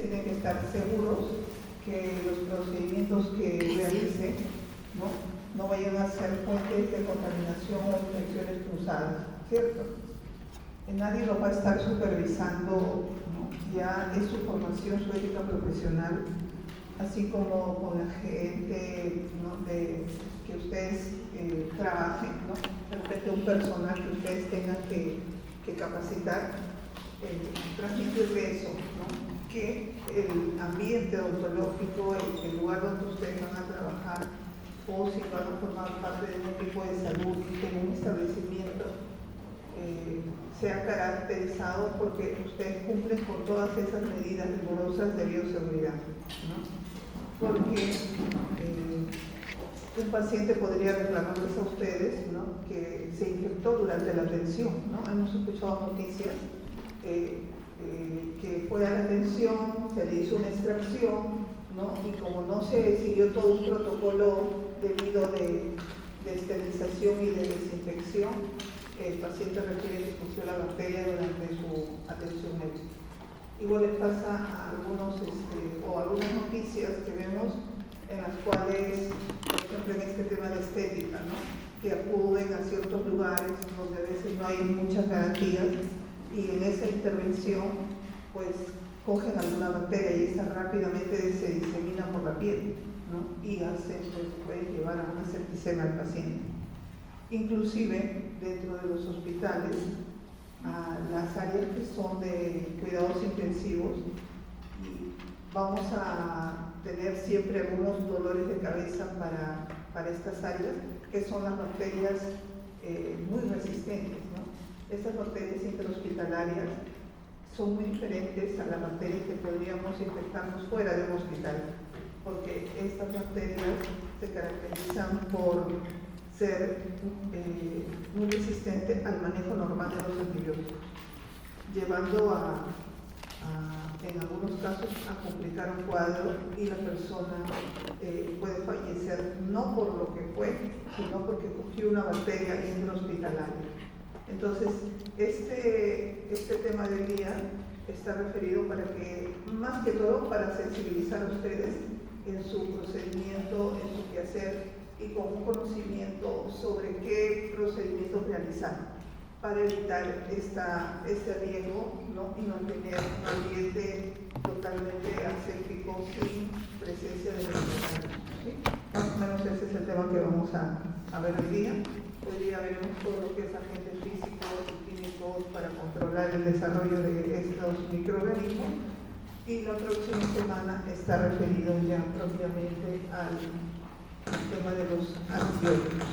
tienen que estar seguros que los procedimientos que realicen no vayan a ser fuentes de contaminación o infecciones cruzadas, ¿cierto? Nadie lo va a estar supervisando, ¿no? Ya es su formación, su ética profesional, así como con la gente, ¿no? Que ustedes trabajen, ¿no? De repente un personal que ustedes tengan que capacitar, transmitirle eso, ¿no? Que el ambiente odontológico, el lugar donde ustedes van a trabajar, o si van a formar parte de un equipo de salud en un establecimiento, sea caracterizado porque ustedes cumplen con todas esas medidas rigurosas de bioseguridad, ¿no? Porque un paciente podría reclamarles a ustedes, ¿no? Que se infectó durante la atención, ¿no? Hemos escuchado noticias que fue a la atención, se le hizo una extracción, ¿no? Y como no se siguió todo un protocolo debido de esterilización y de desinfección, el paciente requiere que expulsó la bacteria durante su atención médica. Igual le pasa a algunas noticias que vemos en las cuales, por ejemplo, en este tema de estética, ¿no? Que acuden a ciertos lugares donde a veces no hay muchas garantías y en esa intervención pues cogen alguna bacteria y esa rápidamente se disemina por la piel, ¿no? Y puede llevar a una septicemia al paciente. Inclusive dentro de los hospitales, las áreas que son de cuidados intensivos, vamos a tener siempre algunos dolores de cabeza para estas áreas, que son las bacterias muy resistentes, ¿no? Estas bacterias interhospitalarias son muy diferentes a las bacterias que podríamos infectarnos fuera de un hospital, porque estas bacterias se caracterizan por ser muy resistentes al manejo normal de los antibióticos, llevando en algunos casos a complicar un cuadro y la persona puede fallecer no por lo que fue, sino porque cogió una bacteria intrahospitalaria. Entonces, este tema del día está referido para que, más que todo, para sensibilizar a ustedes en su procedimiento, en su quehacer y con un conocimiento sobre qué procedimientos realizar para evitar este riesgo, ¿no? Y mantener un ambiente totalmente aséptico sin presencia de microorganismos, ¿sí? Más o menos ese es el tema que vamos a ver hoy día. Hoy día veremos todo lo que es agentes físicos y químicos para controlar el desarrollo de estos microorganismos, y la próxima semana está referido ya propiamente al tema de los antibióticos.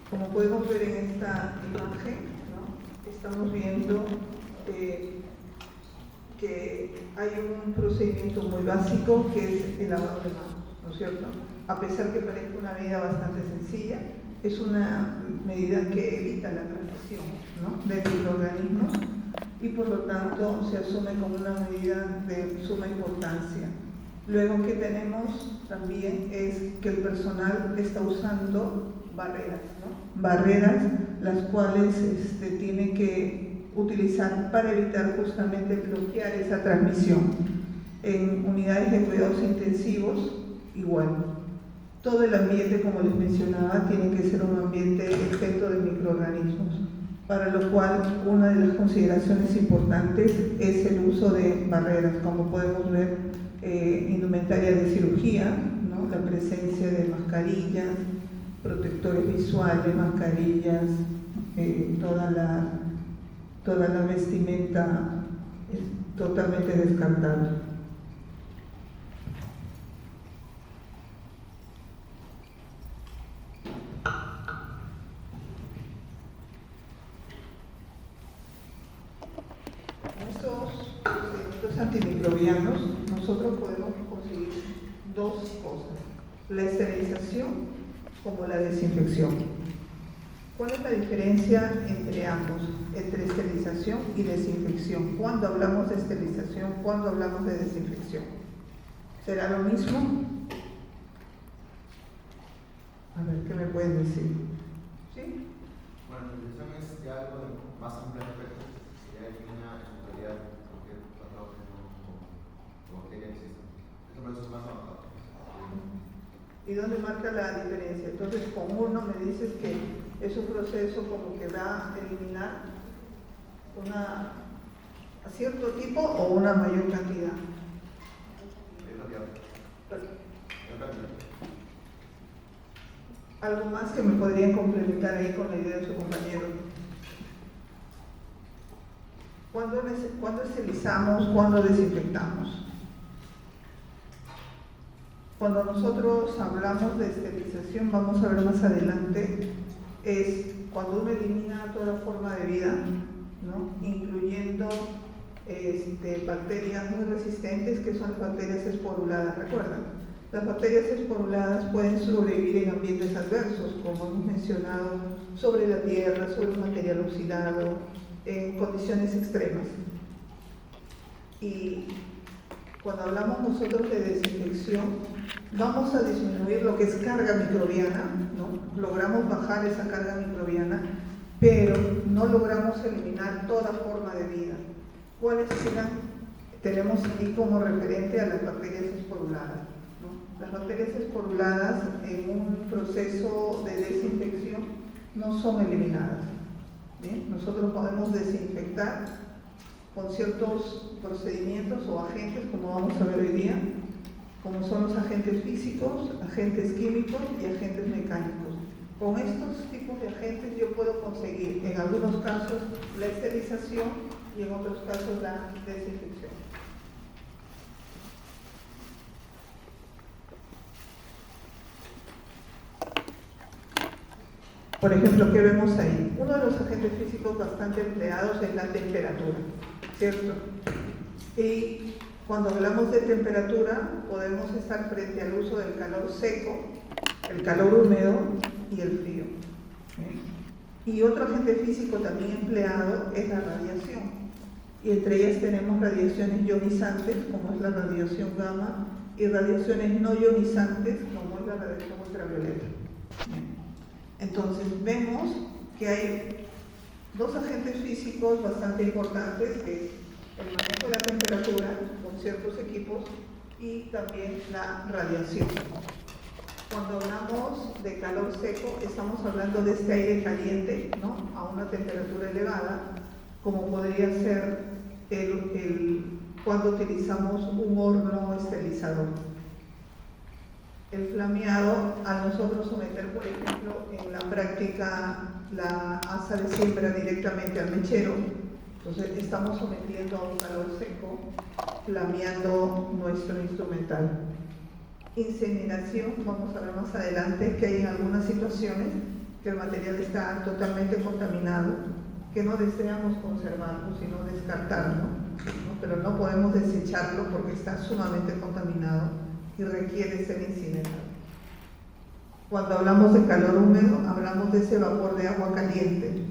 Como podemos ver en esta imagen, ¿no? Estamos viendo que hay un procedimiento muy básico que es el lavado de manos, ¿no es cierto? A pesar que parezca una medida bastante sencilla, es una medida que evita la transmisión, ¿no? de microorganismos y por lo tanto se asume como una medida de suma importancia. Luego que tenemos también es que el personal está usando barreras, ¿no? Barreras las cuales tiene que utilizar para evitar justamente bloquear esa transmisión. En unidades de cuidados intensivos, igual. Todo el ambiente, como les mencionaba, tiene que ser un ambiente exento de microorganismos, para lo cual una de las consideraciones importantes es el uso de barreras, como podemos ver, indumentaria de cirugía, ¿no? La presencia de mascarillas, protectores visuales, mascarillas, toda la vestimenta es totalmente descartable. Estos antimicrobianos, nosotros podemos conseguir dos cosas: la esterilización como la desinfección. ¿Cuál es la diferencia entre ambos, entre esterilización y desinfección? ¿Cuándo hablamos de esterilización? ¿Cuándo hablamos de desinfección? ¿Será lo mismo? A ver, ¿qué me pueden decir? ¿Sí? Bueno, la esterilización es ya algo de más amplio aspecto, que ya elimina en realidad cualquier patógeno o bacteria que exista. Es un proceso más avanzado. ¿Y dónde marca la diferencia? Entonces, con uno me dices que es un proceso como que va a eliminar a cierto tipo o una mayor cantidad. Algo más que me podrían complementar ahí con la idea de su compañero. ¿Cuándo esterilizamos? ¿Cuándo desinfectamos? Cuando nosotros hablamos de esterilización, vamos a ver más adelante, es cuando uno elimina toda forma de vida, ¿no? Incluyendo bacterias muy resistentes, que son las bacterias esporuladas. ¿Recuerdan? Las bacterias esporuladas pueden sobrevivir en ambientes adversos, como hemos mencionado, sobre la tierra, sobre un material oxidado, en condiciones extremas. Y cuando hablamos nosotros de desinfección, vamos a disminuir lo que es carga microbiana, ¿no? Logramos bajar esa carga microbiana, pero no logramos eliminar toda forma de vida. ¿Cuáles serán? Tenemos aquí como referente a las bacterias esporuladas, ¿no? Las bacterias esporuladas en un proceso de desinfección no son eliminadas, ¿bien? Nosotros podemos desinfectar con ciertos procedimientos o agentes, como vamos a ver hoy día, como son los agentes físicos, agentes químicos y agentes mecánicos. Con estos tipos de agentes yo puedo conseguir, en algunos casos, la esterilización y en otros casos la desinfección. Por ejemplo, ¿qué vemos ahí? Uno de los agentes físicos bastante empleados es la temperatura, ¿cierto? Y cuando hablamos de temperatura, podemos estar frente al uso del calor seco, el calor húmedo y el frío. Y otro agente físico también empleado es la radiación. Y entre ellas tenemos radiaciones ionizantes, como es la radiación gamma, y radiaciones no ionizantes, como es la radiación ultravioleta. Entonces vemos que hay dos agentes físicos bastante importantes, que es el manejo de la temperatura con ciertos equipos y también la radiación. Cuando hablamos de calor seco, estamos hablando de este aire caliente, ¿no? A una temperatura elevada, como podría ser cuando utilizamos un horno esterilizador. El flameado, al nosotros someter, por ejemplo, en la práctica la asa de siembra directamente al mechero, entonces estamos sometiendo a un calor seco, flameando nuestro instrumental. Incineración, vamos a ver más adelante que hay en algunas situaciones que el material está totalmente contaminado, que no deseamos conservarlo, sino descartarlo, ¿no? Pero no podemos desecharlo porque está sumamente contaminado y requiere ser incinerado. Cuando hablamos de calor húmedo, hablamos de ese vapor de agua caliente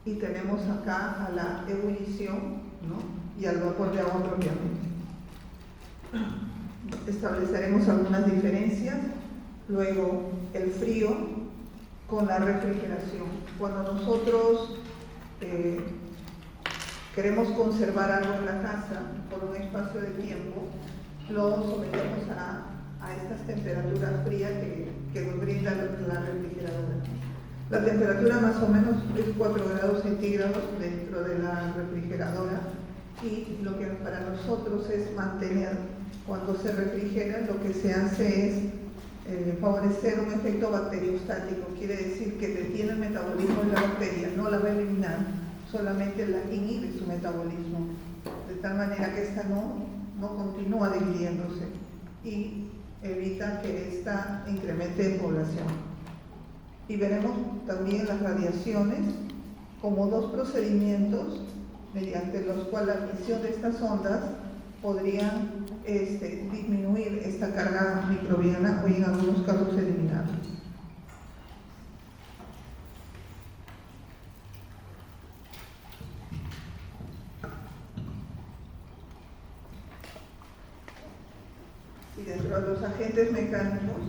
y tenemos acá a la ebullición, ¿no? Y al vapor de agua propiamente. Estableceremos algunas diferencias. Luego, el frío con la refrigeración. Cuando nosotros queremos conservar algo en la casa por un espacio de tiempo, lo sometemos a estas temperaturas frías que nos brinda la refrigeradora. La temperatura más o menos es 4 grados centígrados dentro de la refrigeradora, y lo que para nosotros es mantener, cuando se refrigera, lo que se hace es favorecer un efecto bacteriostático. Quiere decir que detiene el metabolismo de la bacteria, no la va a eliminar, solamente la inhibe su metabolismo, de tal manera que esta no continúa dividiéndose y evita que esta incremente en población. Y veremos también las radiaciones como dos procedimientos mediante los cuales la emisión de estas ondas podrían disminuir esta carga microbiana o en algunos casos eliminarla. Y dentro de los agentes mecánicos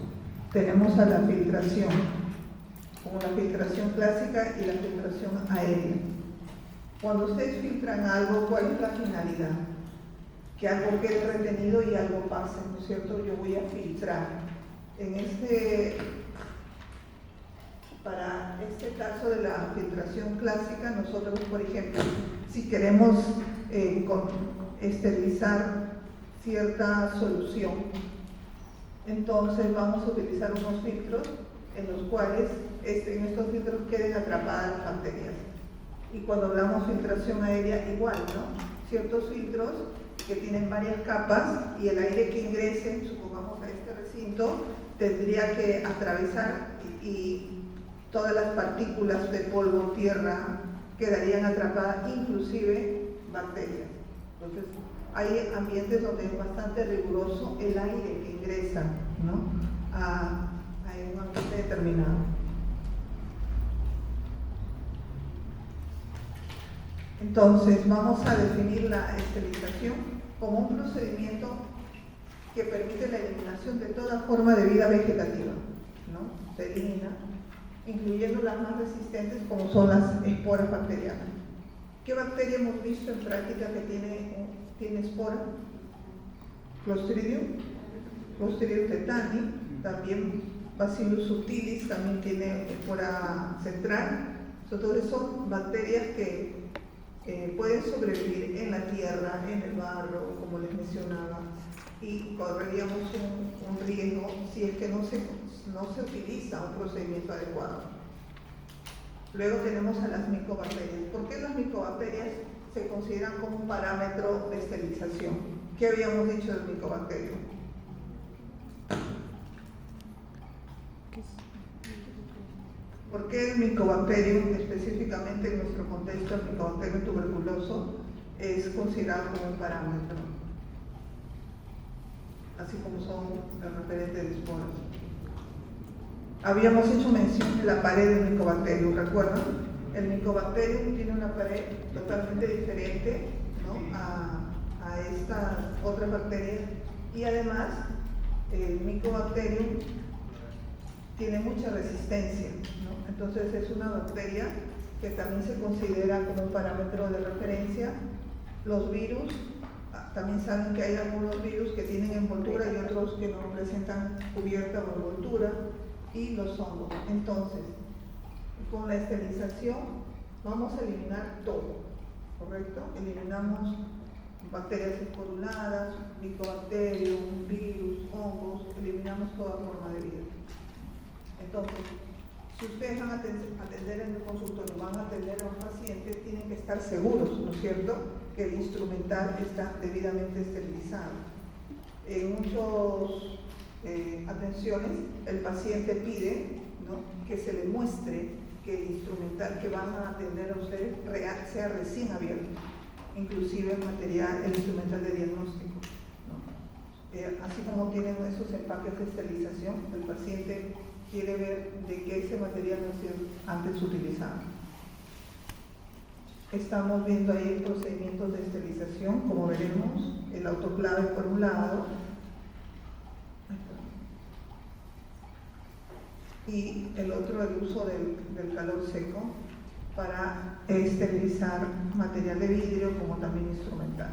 tenemos a la filtración, como la filtración clásica y la filtración aérea. Cuando ustedes filtran algo, ¿cuál es la finalidad? Que algo quede retenido y algo pase, ¿no es cierto? Yo voy a filtrar. Para este caso de la filtración clásica, nosotros, por ejemplo, si queremos esterilizar cierta solución, entonces vamos a utilizar unos filtros en los cuales en estos filtros queden atrapadas las bacterias. Y cuando hablamos de filtración aérea, igual, ¿no? Ciertos filtros que tienen varias capas y el aire que ingrese, supongamos, a este recinto, tendría que atravesar y todas las partículas de polvo, tierra, quedarían atrapadas, inclusive bacterias. Entonces, hay ambientes donde es bastante riguroso el aire que ingresa, ¿no?, a un ambiente determinado. Entonces, vamos a definir la esterilización como un procedimiento que permite la eliminación de toda forma de vida vegetativa, ¿no? Se elimina, incluyendo las más resistentes como son las esporas bacterianas. ¿Qué bacteria hemos visto en práctica que tiene espora? Clostridium tetani, también Bacillus subtilis, también tiene espora central. Entonces son bacterias que pueden sobrevivir en la tierra, en el barro, como les mencionaba, y correríamos un riesgo si es que no se utiliza un procedimiento adecuado. Luego tenemos a las micobacterias. ¿Por qué las micobacterias se consideran como un parámetro de esterilización? ¿Qué habíamos dicho del micobacterio? ¿Por qué el Mycobacterium, específicamente en nuestro contexto, el Mycobacterium tuberculoso, es considerado como un parámetro? Así como son los referentes de esporas. Habíamos hecho mención de la pared del Mycobacterium, ¿recuerdan? El Mycobacterium tiene una pared totalmente diferente, ¿no?, a estas otras bacterias, y además el Mycobacterium tiene mucha resistencia, ¿no? Entonces es una bacteria que también se considera como un parámetro de referencia. Los virus, también saben que hay algunos virus que tienen envoltura y otros que no presentan cubierta o envoltura, y los hongos. Entonces, con la esterilización vamos a eliminar todo, ¿correcto? Eliminamos bacterias esporuladas, micobacterium, virus, hongos, eliminamos toda forma de vida. Entonces, si ustedes van a atender en el consultorio, van a atender a un paciente, tienen que estar seguros, ¿no es cierto?, que el instrumental está debidamente esterilizado. En muchas atenciones, el paciente pide, ¿no?, que se le muestre que el instrumental que van a atender a ustedes sea recién abierto, inclusive el instrumental de diagnóstico, ¿no? Así como tienen esos empaques de esterilización, el paciente quiere ver de que ese material no ha sido antes utilizado. Estamos viendo ahí procedimientos de esterilización, como veremos, el autoclave por un lado, y el otro, el uso del calor seco para esterilizar material de vidrio como también instrumental.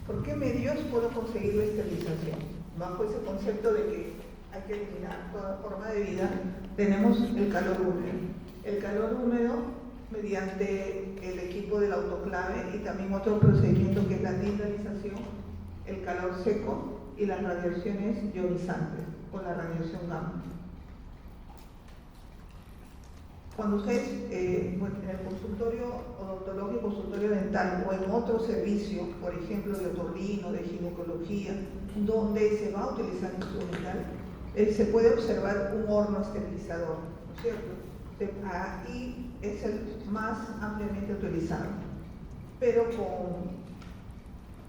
¿Por qué medios puedo conseguir la esterilización? Bajo ese concepto de que hay que eliminar toda forma de vida, tenemos el calor húmedo. El calor húmedo mediante el equipo del autoclave y también otro procedimiento que es la mineralización, el calor seco y las radiaciones ionizantes con la radiación gamma. Cuando ustedes, en el consultorio odontológico, consultorio dental o en otro servicio, por ejemplo de otorrino, de ginecología, donde se va a utilizar instrumental, se puede observar un horno esterilizador, ¿no es cierto? Ahí es el más ampliamente utilizado. Pero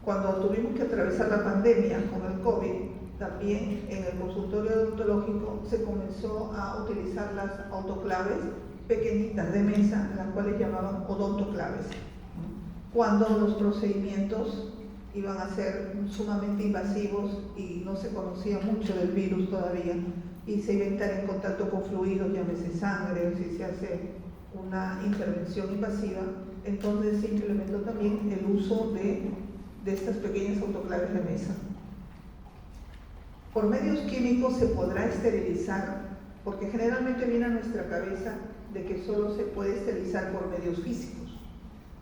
cuando tuvimos que atravesar la pandemia con el COVID, también en el consultorio odontológico se comenzó a utilizar las autoclaves pequeñitas de mesa, las cuales llamaban odontoclaves, cuando los procedimientos iban a ser sumamente invasivos y no se conocía mucho del virus todavía, y se iba a estar en contacto con fluidos, llámese sangre, o si se hace una intervención invasiva. Entonces se implementó también el uso de estas pequeñas autoclaves de mesa. Por medios químicos se podrá esterilizar, porque generalmente viene a nuestra cabeza de que solo se puede esterilizar por medios físicos.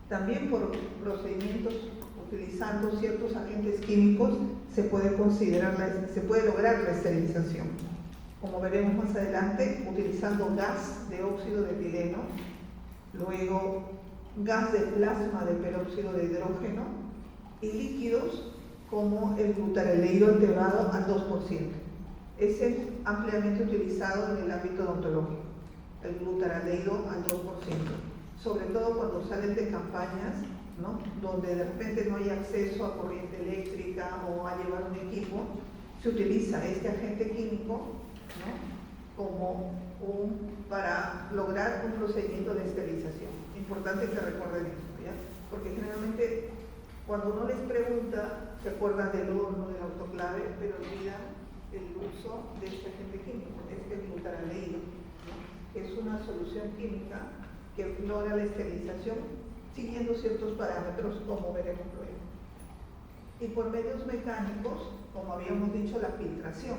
También por procedimientos utilizando ciertos agentes químicos se puede lograr la esterilización. Como veremos más adelante, utilizando gas de óxido de etileno, luego gas de plasma de peróxido de hidrógeno y líquidos como el glutareleido elevado al 2%. Ese es ampliamente utilizado en el ámbito odontológico, el glutareleido al 2%, sobre todo cuando salen de campañas, ¿no?, donde de repente no hay acceso a corriente eléctrica o a llevar un equipo, se utiliza este agente químico, ¿no?, para lograr un procedimiento de esterilización. Importante que recuerden esto, ¿ya? Porque generalmente cuando uno les pregunta, se acuerdan del horno, del autoclave, pero olvidan el uso de este agente químico, este glutareleido, ¿no?, que es una solución química que logra la esterilización siguiendo ciertos parámetros, como veremos luego. Y por medios mecánicos, como habíamos dicho, la filtración.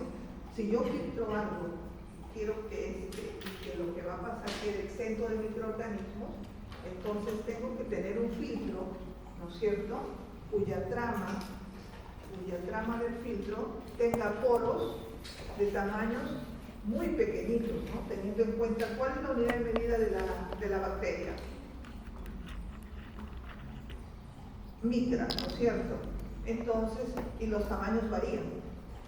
Si yo filtro algo, quiero que lo que va a pasar quede exento de microorganismos, entonces tengo que tener un filtro, ¿no es cierto?, cuya trama del filtro tenga poros de tamaños muy pequeñitos, ¿no?, teniendo en cuenta cuál es la unidad de medida de la bacteria. Micra, ¿no es cierto? Entonces, y los tamaños varían.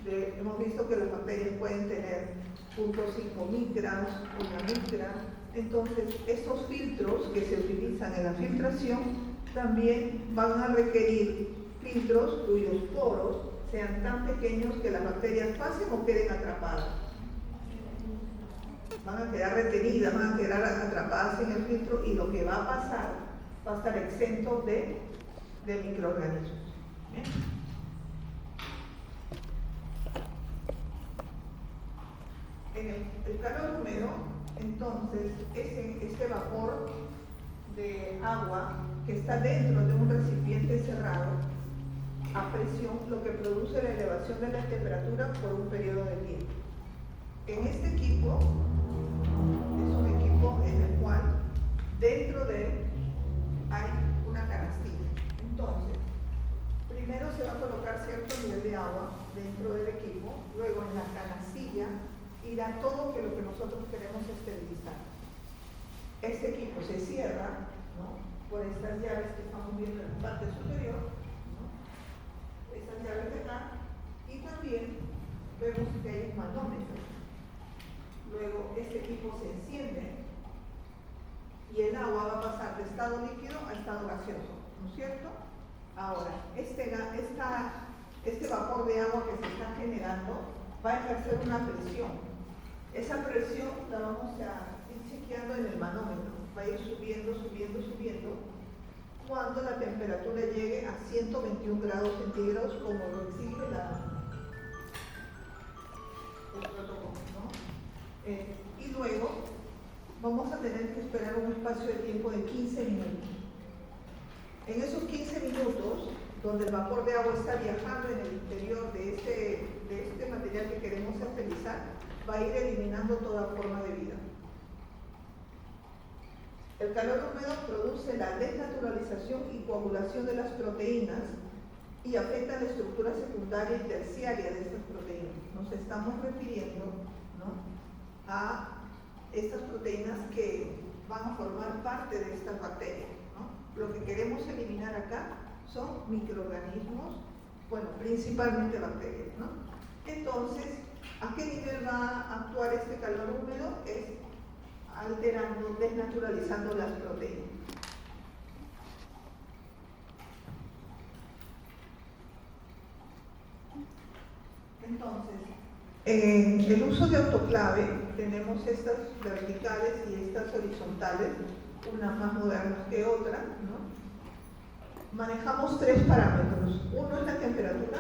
Hemos visto que las bacterias pueden tener 0.5 micras, 1 micra. Entonces, estos filtros que se utilizan en la filtración también van a requerir filtros cuyos poros sean tan pequeños que las bacterias pasen o queden atrapadas. Van a quedar retenidas, van a quedar atrapadas en el filtro y lo que va a pasar va a estar exento de microorganismos. ¿Bien? En el calor húmedo, entonces, este vapor de agua que está dentro de un recipiente cerrado a presión, lo que produce la elevación de la temperatura por un periodo de tiempo. En este equipo, es un equipo en el cual dentro de él hay una canastilla. Entonces, primero se va a colocar cierto nivel de agua dentro del equipo, luego en la canastilla irá todo lo que nosotros queremos esterilizar. Este equipo se cierra, ¿no?, por estas llaves que estamos viendo en la parte superior, ¿no?, estas llaves de acá, y también vemos que hay un manómetro. Luego este equipo se enciende y el agua va a pasar de estado líquido a estado gaseoso, ¿no es cierto? Ahora, este vapor de agua que se está generando va a ejercer una presión. Esa presión la vamos a ir chequeando en el manómetro, va a ir subiendo, subiendo, subiendo, cuando la temperatura llegue a 121 grados centígrados, como lo exige el protocolo, ¿no? Y luego vamos a tener que esperar un espacio de tiempo de 15 minutos. En esos 15 minutos, donde el vapor de agua está viajando en el interior de este material que queremos esterilizar, va a ir eliminando toda forma de vida. El calor húmedo produce la desnaturalización y coagulación de las proteínas y afecta la estructura secundaria y terciaria de estas proteínas. Nos estamos refiriendo, ¿no?, a estas proteínas que van a formar parte de estas bacterias, ¿no? Lo que queremos eliminar acá son microorganismos, bueno, principalmente bacterias, ¿no? Entonces, ¿a qué nivel va a actuar este calor húmedo? Es alterando, desnaturalizando las proteínas. Entonces, en el uso de autoclave tenemos estas verticales y estas horizontales, unas más modernas que otras, ¿no? Manejamos tres parámetros. Uno es la temperatura,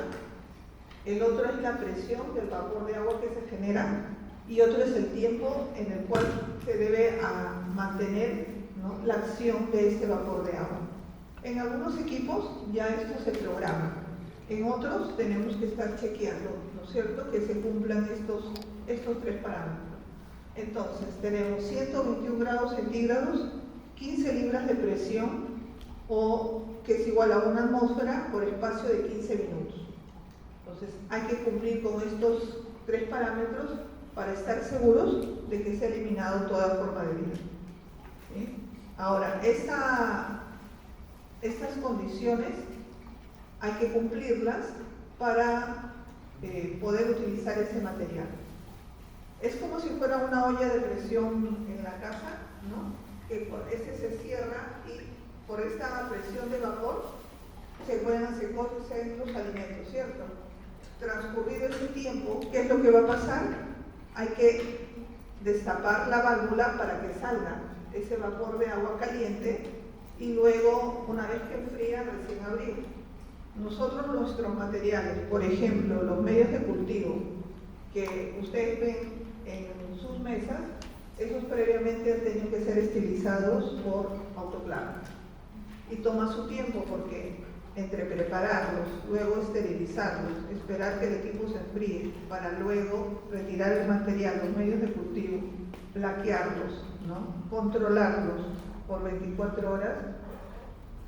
el otro es la presión del vapor de agua que se genera y otro es el tiempo en el cual se debe mantener, ¿no?, la acción de este vapor de agua. En algunos equipos ya esto se programa, en otros tenemos que estar chequeando, ¿no es cierto?, que se cumplan estos tres parámetros. Entonces tenemos 121 grados centígrados, 15 libras de presión, o que es igual a una atmósfera por espacio de 15 minutos. Entonces hay que cumplir con estos tres parámetros para estar seguros de que se ha eliminado toda forma de vida. ¿Sí? Ahora, estas condiciones hay que cumplirlas para poder utilizar ese material. Es como si fuera una olla de presión en la casa, ¿no?, que este se cierra y por esta presión de vapor se cocen los alimentos, ¿cierto? Transcurrido ese tiempo, ¿qué es lo que va a pasar? Hay que destapar la válvula para que salga ese vapor de agua caliente y luego, una vez que enfría, recién abrir. Nosotros, nuestros materiales, por ejemplo, los medios de cultivo que ustedes ven en sus mesas, esos previamente han tenido que ser estilizados por autoclave. Y toma su tiempo porque entre prepararlos, luego esterilizarlos, esperar que el equipo se enfríe, para luego retirar el material, los medios de cultivo, plaquearlos, ¿no?, controlarlos por 24 horas.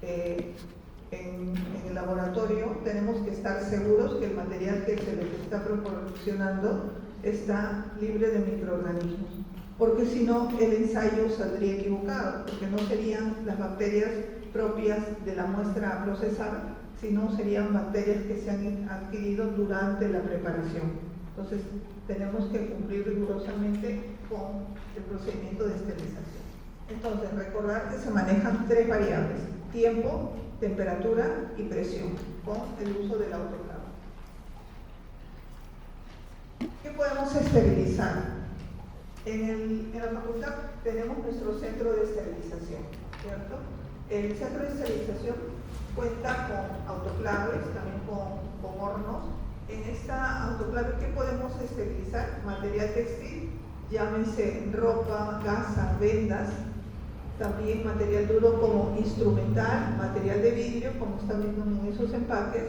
En el laboratorio tenemos que estar seguros que el material que se les está proporcionando está libre de microorganismos, porque si no el ensayo saldría equivocado, porque no serían las bacterias propias de la muestra a procesar, sino serían bacterias que se han adquirido durante la preparación. Entonces tenemos que cumplir rigurosamente con el procedimiento de esterilización. Entonces, recordar que se manejan tres variables: tiempo, temperatura y presión, con el uso del autoclave. ¿Qué podemos esterilizar? En la facultad tenemos nuestro centro de esterilización, ¿cierto? El centro de esterilización cuenta con autoclaves, también con hornos. En esta autoclave, ¿qué podemos esterilizar? Material textil, llámense ropa, gasa, vendas, también material duro como instrumental, material de vidrio, como están viendo en esos empaques,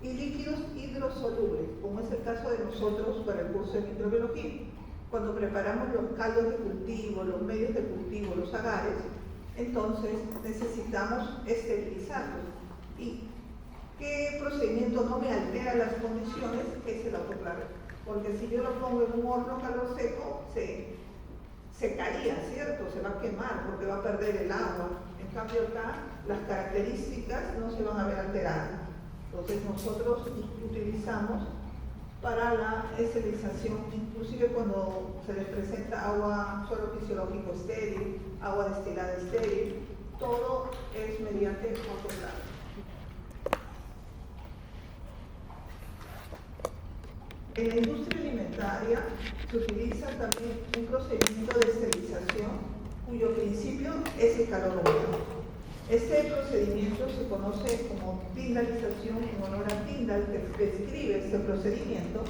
y líquidos hidrosolubles, como es el caso de nosotros para el curso de microbiología. Cuando preparamos los caldos de cultivo, los medios de cultivo, los agares, entonces necesitamos esterilizarlos. ¿Y qué procedimiento no me altera las condiciones? Es el autoclave. Porque si yo lo pongo en un horno calor seco, se secaría, ¿cierto? Se va a quemar porque va a perder el agua. En cambio acá las características no se van a ver alteradas. Entonces nosotros utilizamos para la esterilización, inclusive cuando se les presenta agua, suelo fisiológico estéril, agua destilada estéril, todo es mediante autoclave. En la industria alimentaria se utiliza también un procedimiento de esterilización cuyo principio es el calor húmedo. Este procedimiento se conoce como tindalización en honor a Tyndall, que describe este procedimiento.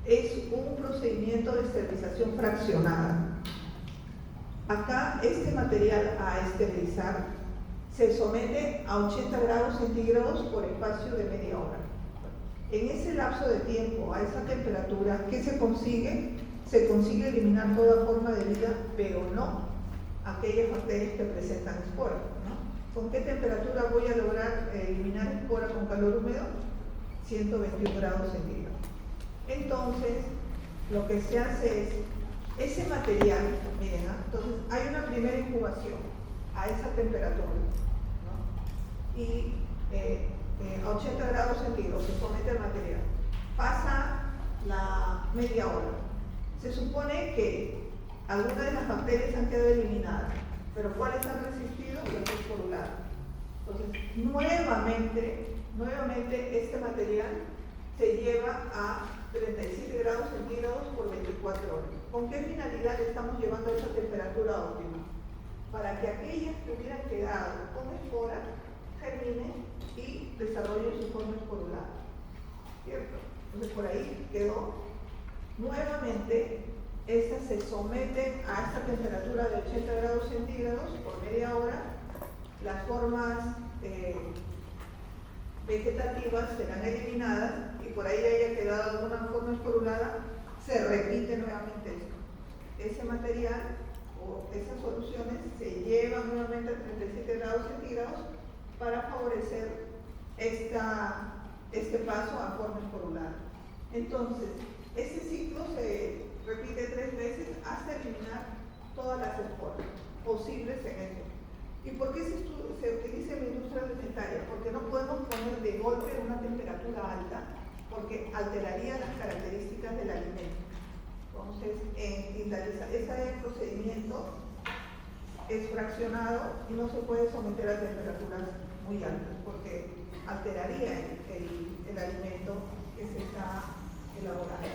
Es un procedimiento de esterilización fraccionada. Acá este material a esterilizar se somete a 80 grados centígrados por espacio de media hora. En ese lapso de tiempo, a esa temperatura, ¿qué se consigue? Se consigue eliminar toda forma de vida, pero no aquellas bacterias que presentan esporas, ¿no? ¿Con qué temperatura voy a lograr eliminar espora con calor húmedo? 121 grados centígrados. Entonces, lo que se hace es, ese material, miren, entonces hay una primera incubación a esa temperatura, ¿no? Y a 80 grados centígrados se somete el material. Pasa la media hora. Se supone que algunas de las bacterias han quedado eliminadas, pero ¿cuáles han resistido? Las esporuladas. Entonces, nuevamente este material se lleva a 3 37 grados centígrados por 24 horas. ¿Con qué finalidad estamos llevando esa temperatura óptima? Para que aquellas que hubieran quedado con esporas germinen y desarrollen su forma esporulada, ¿cierto? Entonces por ahí quedó. Nuevamente, estas se someten a esta temperatura de 80 grados centígrados por media hora. Las formas vegetativas serán eliminadas y por ahí haya quedado alguna forma esporulada, se repite nuevamente esto. Ese material o esas soluciones se llevan nuevamente a 37 grados centígrados para favorecer este paso a forma esporulada. Entonces, este ciclo se repite 3 veces hasta eliminar todas las esporas posibles en esto. ¿Y por qué se utiliza en la industria alimentaria? Porque no podemos poner de golpe una temperatura alta, porque alteraría las características del alimento. Entonces, ese procedimiento es fraccionado y no se puede someter a temperaturas muy altas, porque alteraría el alimento que se está elaborando.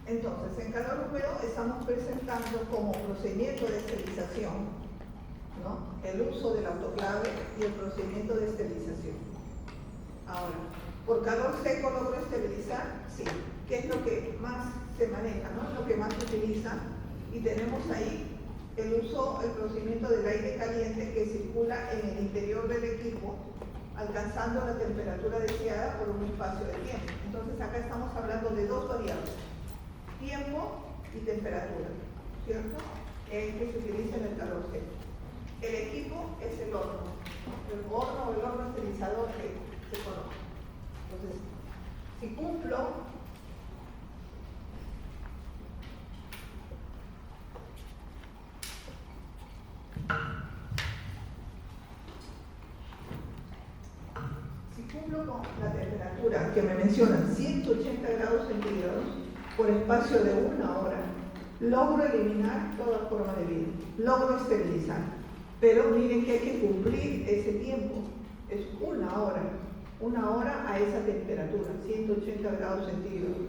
Entonces, en calor húmedo estamos presentando como procedimiento de esterilización, ¿no?, el uso del autoclave y el procedimiento de esterilización. Ahora, ¿por calor seco logro esterilizar? Sí. ¿Qué es lo que más se maneja, ¿no?, lo que más se utiliza? Y tenemos ahí el procedimiento del aire caliente que circula en el interior del equipo, alcanzando la temperatura deseada por un espacio de tiempo. Entonces, acá estamos hablando de 2 variables: tiempo y temperatura, ¿cierto? Que se utiliza en el calor seco. El equipo es el horno o el horno esterilizador que se conoce. Entonces, si cumplo con la temperatura que me mencionan, 180 grados centígrados, por espacio de 1 hora, logro eliminar toda forma de vida, logro esterilizar. Pero miren que hay que cumplir ese tiempo, es 1 hora a esa temperatura, 180 grados centígrados.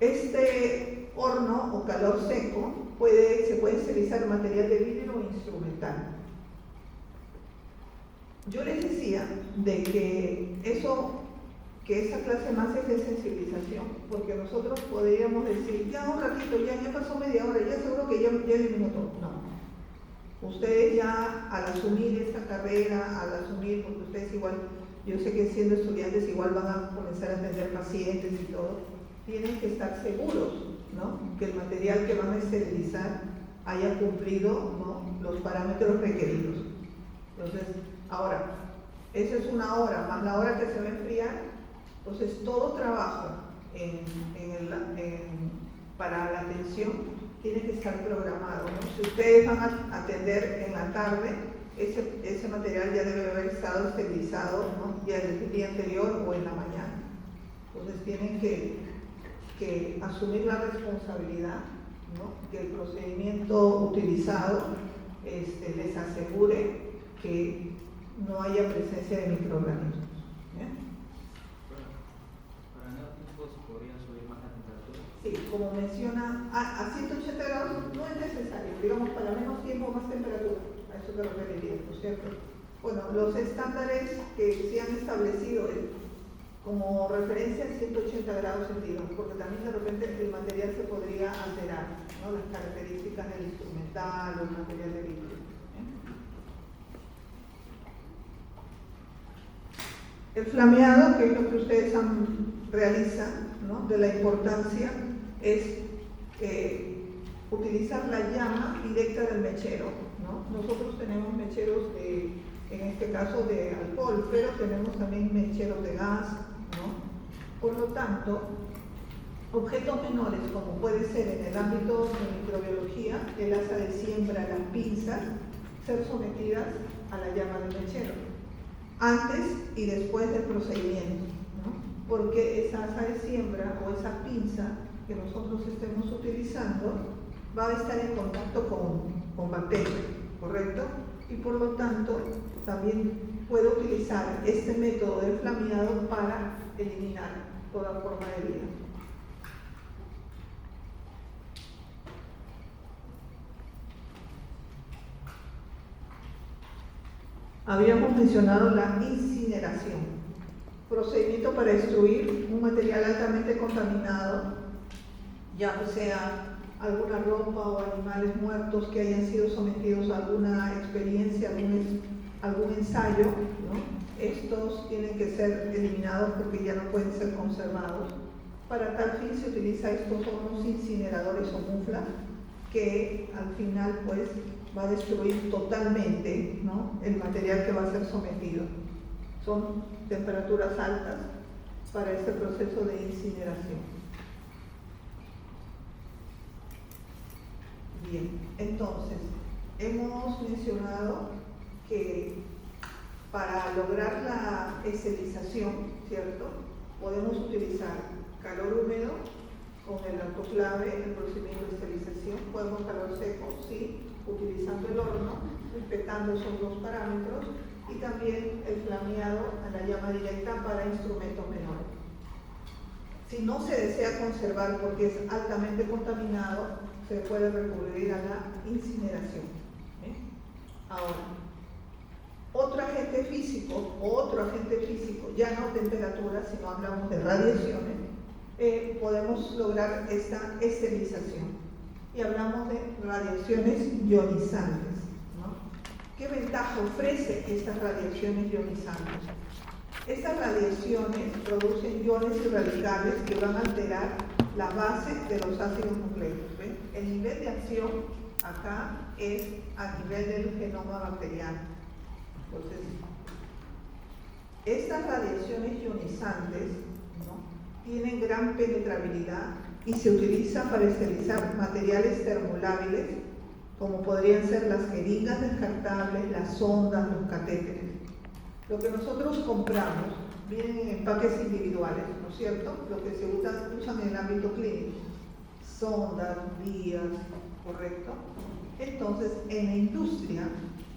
Este horno o calor seco se puede esterilizar material de vidrio o instrumental. Yo les decía de que esa clase más es de sensibilización, porque nosotros podríamos decir, ya un ratito, ya pasó media hora, ya seguro que ya eliminó todo. No. Ustedes ya al asumir esta carrera, porque ustedes igual, yo sé que siendo estudiantes igual van a comenzar a atender pacientes y todo, tienen que estar seguros, ¿no?, que el material que van a esterilizar haya cumplido, ¿no?, los parámetros requeridos. Entonces, ahora, esa es 1 hora, más la hora que se va a enfriar. Entonces, todo trabajo para la atención tiene que estar programado, ¿no? Si ustedes van a atender en la tarde, ese material ya debe haber estado esterilizado, ¿no?, ya el día anterior o en la mañana. Entonces, tienen que asumir la responsabilidad, ¿no?, que el procedimiento utilizado les asegure que no haya presencia de microorganismos. ¿Para menos tiempo se podría subir más la temperatura? Sí, como menciona, a 180 grados no es necesario, digamos, para menos tiempo, más temperatura, a eso me referiría, ¿no es cierto? Bueno, los estándares que se han establecido como referencia 180 grados centígrados, porque también de repente el material se podría alterar, ¿no?, las características del instrumental o el material de vidrio. El flameado, que es lo que ustedes realizan, ¿no?, de la importancia, es utilizar la llama directa del mechero, ¿no? Nosotros tenemos mecheros en este caso de alcohol, pero tenemos también mecheros de gas, ¿no? Por lo tanto, objetos menores, como puede ser en el ámbito de microbiología, el asa de siembra, las pinzas, ser sometidas a la llama del mechero, antes y después del procedimiento, ¿no? Porque esa asa de siembra o esa pinza que nosotros estemos utilizando va a estar en contacto con bacterias, ¿correcto? Y por lo tanto también puede utilizar este método de flameado para eliminar toda forma de vida. Habíamos mencionado la incineración, procedimiento para destruir un material altamente contaminado, ya sea alguna ropa o animales muertos que hayan sido sometidos a alguna experiencia, algún ensayo, ¿no? Estos tienen que ser eliminados porque ya no pueden ser conservados. Para tal fin se utiliza estos hornos incineradores o muflas, que al final pues va a destruir totalmente, ¿no?, el material que va a ser sometido. Son temperaturas altas para este proceso de incineración. Bien, entonces, hemos mencionado que para lograr la esterilización, ¿cierto?, podemos utilizar calor húmedo con el autoclave, el procedimiento de esterilización. Podemos calor seco, sí, utilizando el horno, respetando esos dos parámetros, y también el flameado a la llama directa para instrumentos menores. Si no se desea conservar porque es altamente contaminado, se puede recurrir a la incineración. Ahora, otro agente físico, ya no temperatura, sino hablamos de radiaciones, podemos lograr esta esterilización. Y hablamos de radiaciones ionizantes, ¿no? ¿Qué ventaja ofrece estas radiaciones ionizantes? Estas radiaciones producen iones y radicales que van a alterar la base de los ácidos nucleicos. ¿Ven? El nivel de acción acá es a nivel del genoma bacteriano. Entonces, estas radiaciones ionizantes, ¿no?, tienen gran penetrabilidad y se utiliza para esterilizar materiales termolábiles, como podrían ser las jeringas descartables, las sondas, los catéteres. Lo que nosotros compramos vienen en empaques individuales, ¿no es cierto?, lo que se usan en el ámbito clínico, sondas, vías, ¿correcto? Entonces, en la industria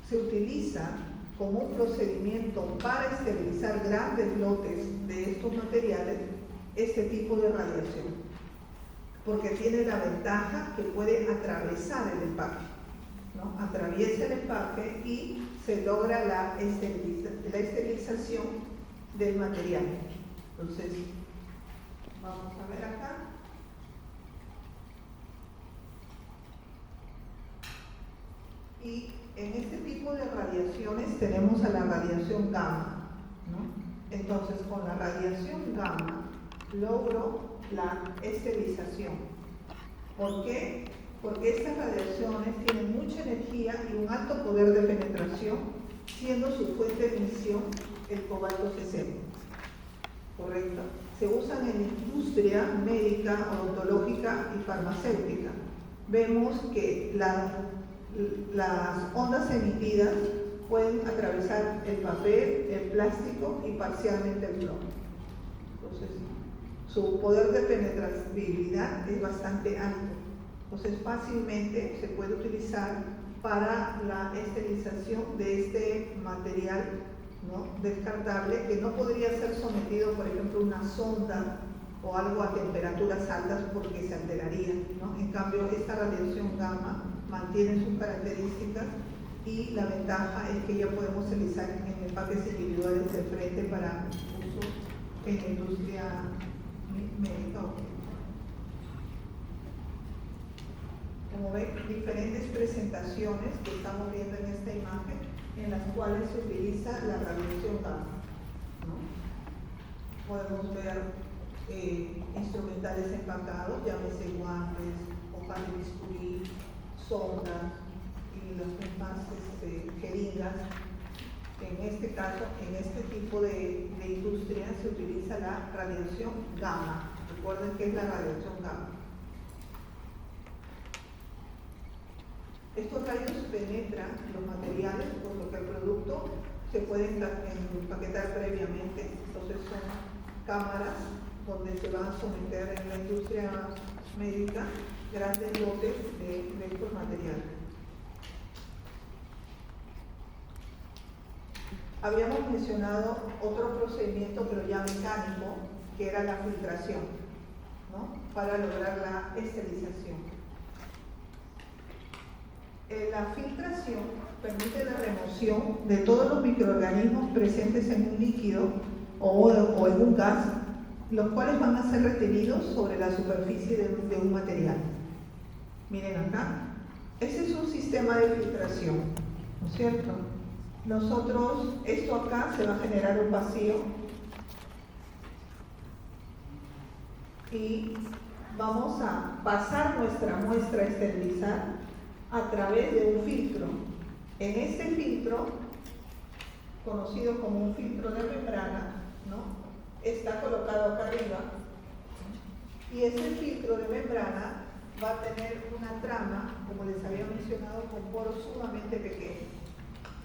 se utiliza como un procedimiento para esterilizar grandes lotes de estos materiales este tipo de radiación, porque tiene la ventaja que puede atravesar el empaque, ¿no? Atraviesa el empaque y se logra la esterilización del material. Entonces, vamos a ver acá. Y en este tipo de radiaciones tenemos a la radiación gamma, ¿no? Entonces, con la radiación gamma logro la esterilización. ¿Por qué? Porque estas radiaciones tienen mucha energía y un alto poder de penetración, siendo su fuente de emisión el cobalto C0. ¿Correcto? Se usan en industria médica, odontológica y farmacéutica. Vemos que las ondas emitidas pueden atravesar el papel, el plástico y parcialmente el plomo. Entonces, su poder de penetrabilidad es bastante alto. Entonces, fácilmente se puede utilizar para la esterilización de este material, ¿no?, descartable, que no podría ser sometido, por ejemplo, a una sonda o algo a temperaturas altas porque se alteraría, ¿no? En cambio, esta radiación gamma mantiene sus características y la ventaja es que ya podemos utilizar en empaques individuales de frente para uso en la industria médica. Como ven, diferentes presentaciones que estamos viendo en esta imagen, en las cuales se utiliza la radiación gamma, ¿no? Podemos ver instrumentales empacados, llámese guantes, hojas de bisturí, sondas y las mismas jeringas. En este caso, en este tipo de industria se utiliza la radiación gamma. Recuerden que es la radiación gamma. Estos rayos penetran los materiales, por lo que el producto se puede empaquetar previamente. Entonces son cámaras donde se van a someter en la industria médica grandes lotes de estos materiales. Habíamos mencionado otro procedimiento, pero ya mecánico, que era la filtración, ¿no? Para lograr la esterilización. La filtración permite la remoción de todos los microorganismos presentes en un líquido o en un gas, los cuales van a ser retenidos sobre la superficie de un material. Miren acá, ese es un sistema de filtración, ¿no es cierto? Nosotros, esto acá se va a generar un vacío y vamos a pasar nuestra muestra a esterilizar a través de un filtro. En este filtro, conocido como un filtro de membrana, ¿no? Está colocado acá arriba, y ese filtro de membrana va a tener una trama, como les había mencionado, con poros sumamente pequeños.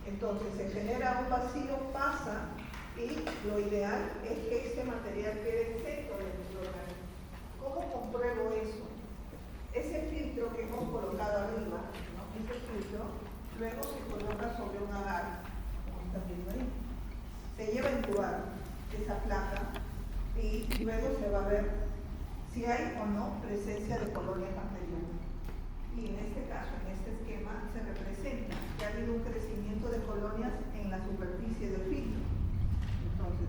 Entonces se genera un vacío, pasa, y lo ideal es que este material quede exento del microorganismo. ¿Cómo compruebo eso? Ese filtro que hemos colocado arriba, ¿no? Este filtro, luego se coloca sobre un agar, como están viendo ahí. Se lleva a incubar esa placa y luego se va a ver si hay o no presencia de colonias bacterianas. Y en este caso, en este esquema, se representa que ha habido un crecimiento de colonias en la superficie del filtro. Entonces,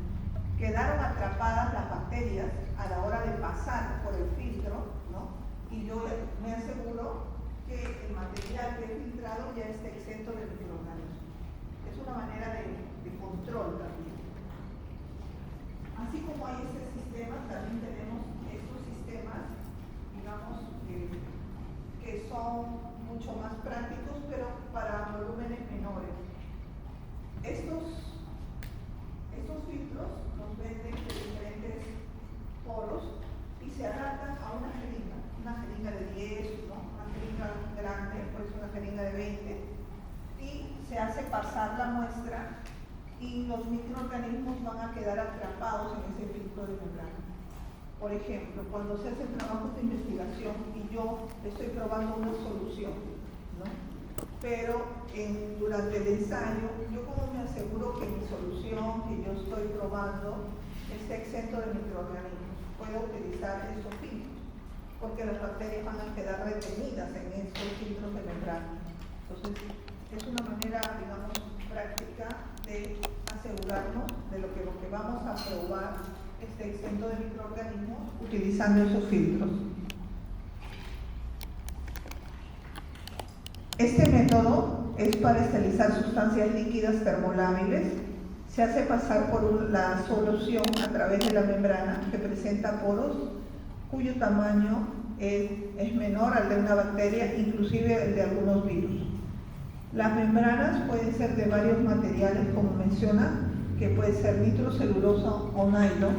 quedaron atrapadas las bacterias a la hora de pasar por el filtro, ¿no? Y yo me aseguro que el material que he filtrado ya está exento de microorganismos. Es una manera de control también. Así como hay este sistema, también tenemos estos sistemas, digamos, que son mucho más prácticos, pero para volúmenes menores. Estos filtros nos venden de diferentes poros y se adaptan a una jeringa de 10, ¿no? Una jeringa grande, pues una jeringa de 20, y se hace pasar la muestra y los microorganismos van a quedar atrapados en ese filtro de membrana. Por ejemplo, cuando se hacen trabajos de investigación y yo estoy probando una solución, ¿no? Pero durante el ensayo, yo como me aseguro que mi solución que yo estoy probando está exento de microorganismos, puedo utilizar esos filtros, porque las bacterias van a quedar retenidas en estos filtros de membrana. Entonces, es una manera, digamos, práctica de asegurarnos de lo que vamos a probar esté exento de microorganismos utilizando esos filtros. Este método es para esterilizar sustancias líquidas termolábiles. Se hace pasar por la solución a través de la membrana que presenta poros cuyo tamaño es menor al de una bacteria, inclusive el de algunos virus. Las membranas pueden ser de varios materiales, como menciona, que puede ser nitrocelulosa o nylon.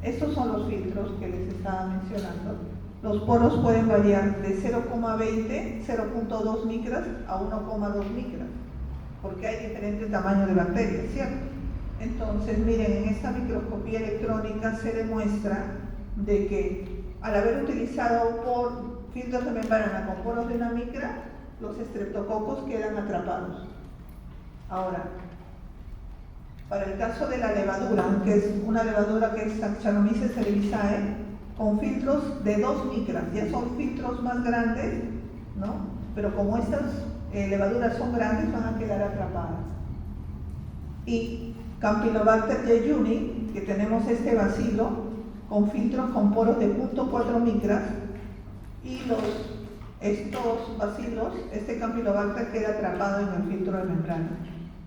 Estos son los filtros que les estaba mencionando. Los poros pueden variar de 0,20, 0,2 micras a 1,2 micras, porque hay diferentes tamaños de bacterias, ¿cierto? Entonces, miren, en esta microscopía electrónica se demuestra de que al haber utilizado filtros de membrana con poros de 1 micra, los estreptococos quedan atrapados. Ahora, para el caso de la levadura, que es una levadura que es Saccharomyces cerevisiae, con filtros de 2 micras, ya son filtros más grandes, ¿no? Pero como estas levaduras son grandes, van a quedar atrapadas. Y Campylobacter jejuni, que tenemos este bacilo, con filtros con poros de 0.4 micras, y estos bacilos, este Campylobacter queda atrapado en el filtro de membrana.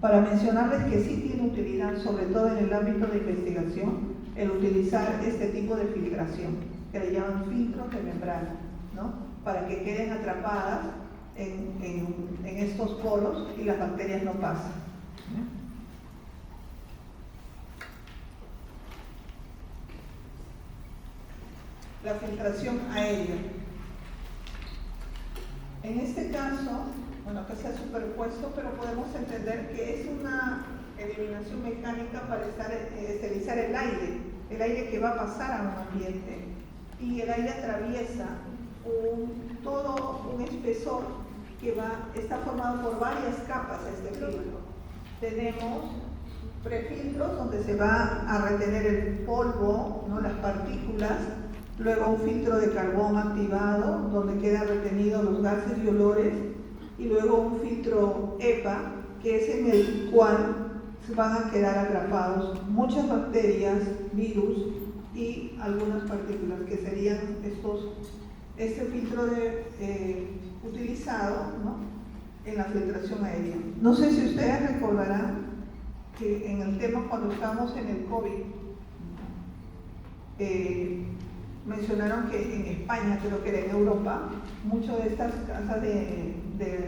Para mencionarles que sí tiene utilidad, sobre todo en el ámbito de investigación, el utilizar este tipo de filtración, que le llaman filtros de membrana, ¿no? Para que queden atrapadas en estos poros y las bacterias no pasen. La filtración aérea. En este caso, bueno, que se ha superpuesto, pero podemos entender que es una eliminación mecánica para esterilizar el aire que va a pasar a un ambiente, y el aire atraviesa todo un espesor que está formado por varias capas. Este filtro tenemos prefiltros donde se va a retener el polvo, ¿no? Las partículas, luego un filtro de carbón activado donde quedan retenidos los gases y olores, y luego un filtro EPA, que es en el cual se van a quedar atrapados muchas bacterias, virus y algunas partículas, que serían este filtro utilizado, ¿no? En la filtración aérea. No sé si ustedes recordarán que en el tema, cuando estábamos en el COVID, mencionaron que en España, creo que era en Europa, muchas de estas casas de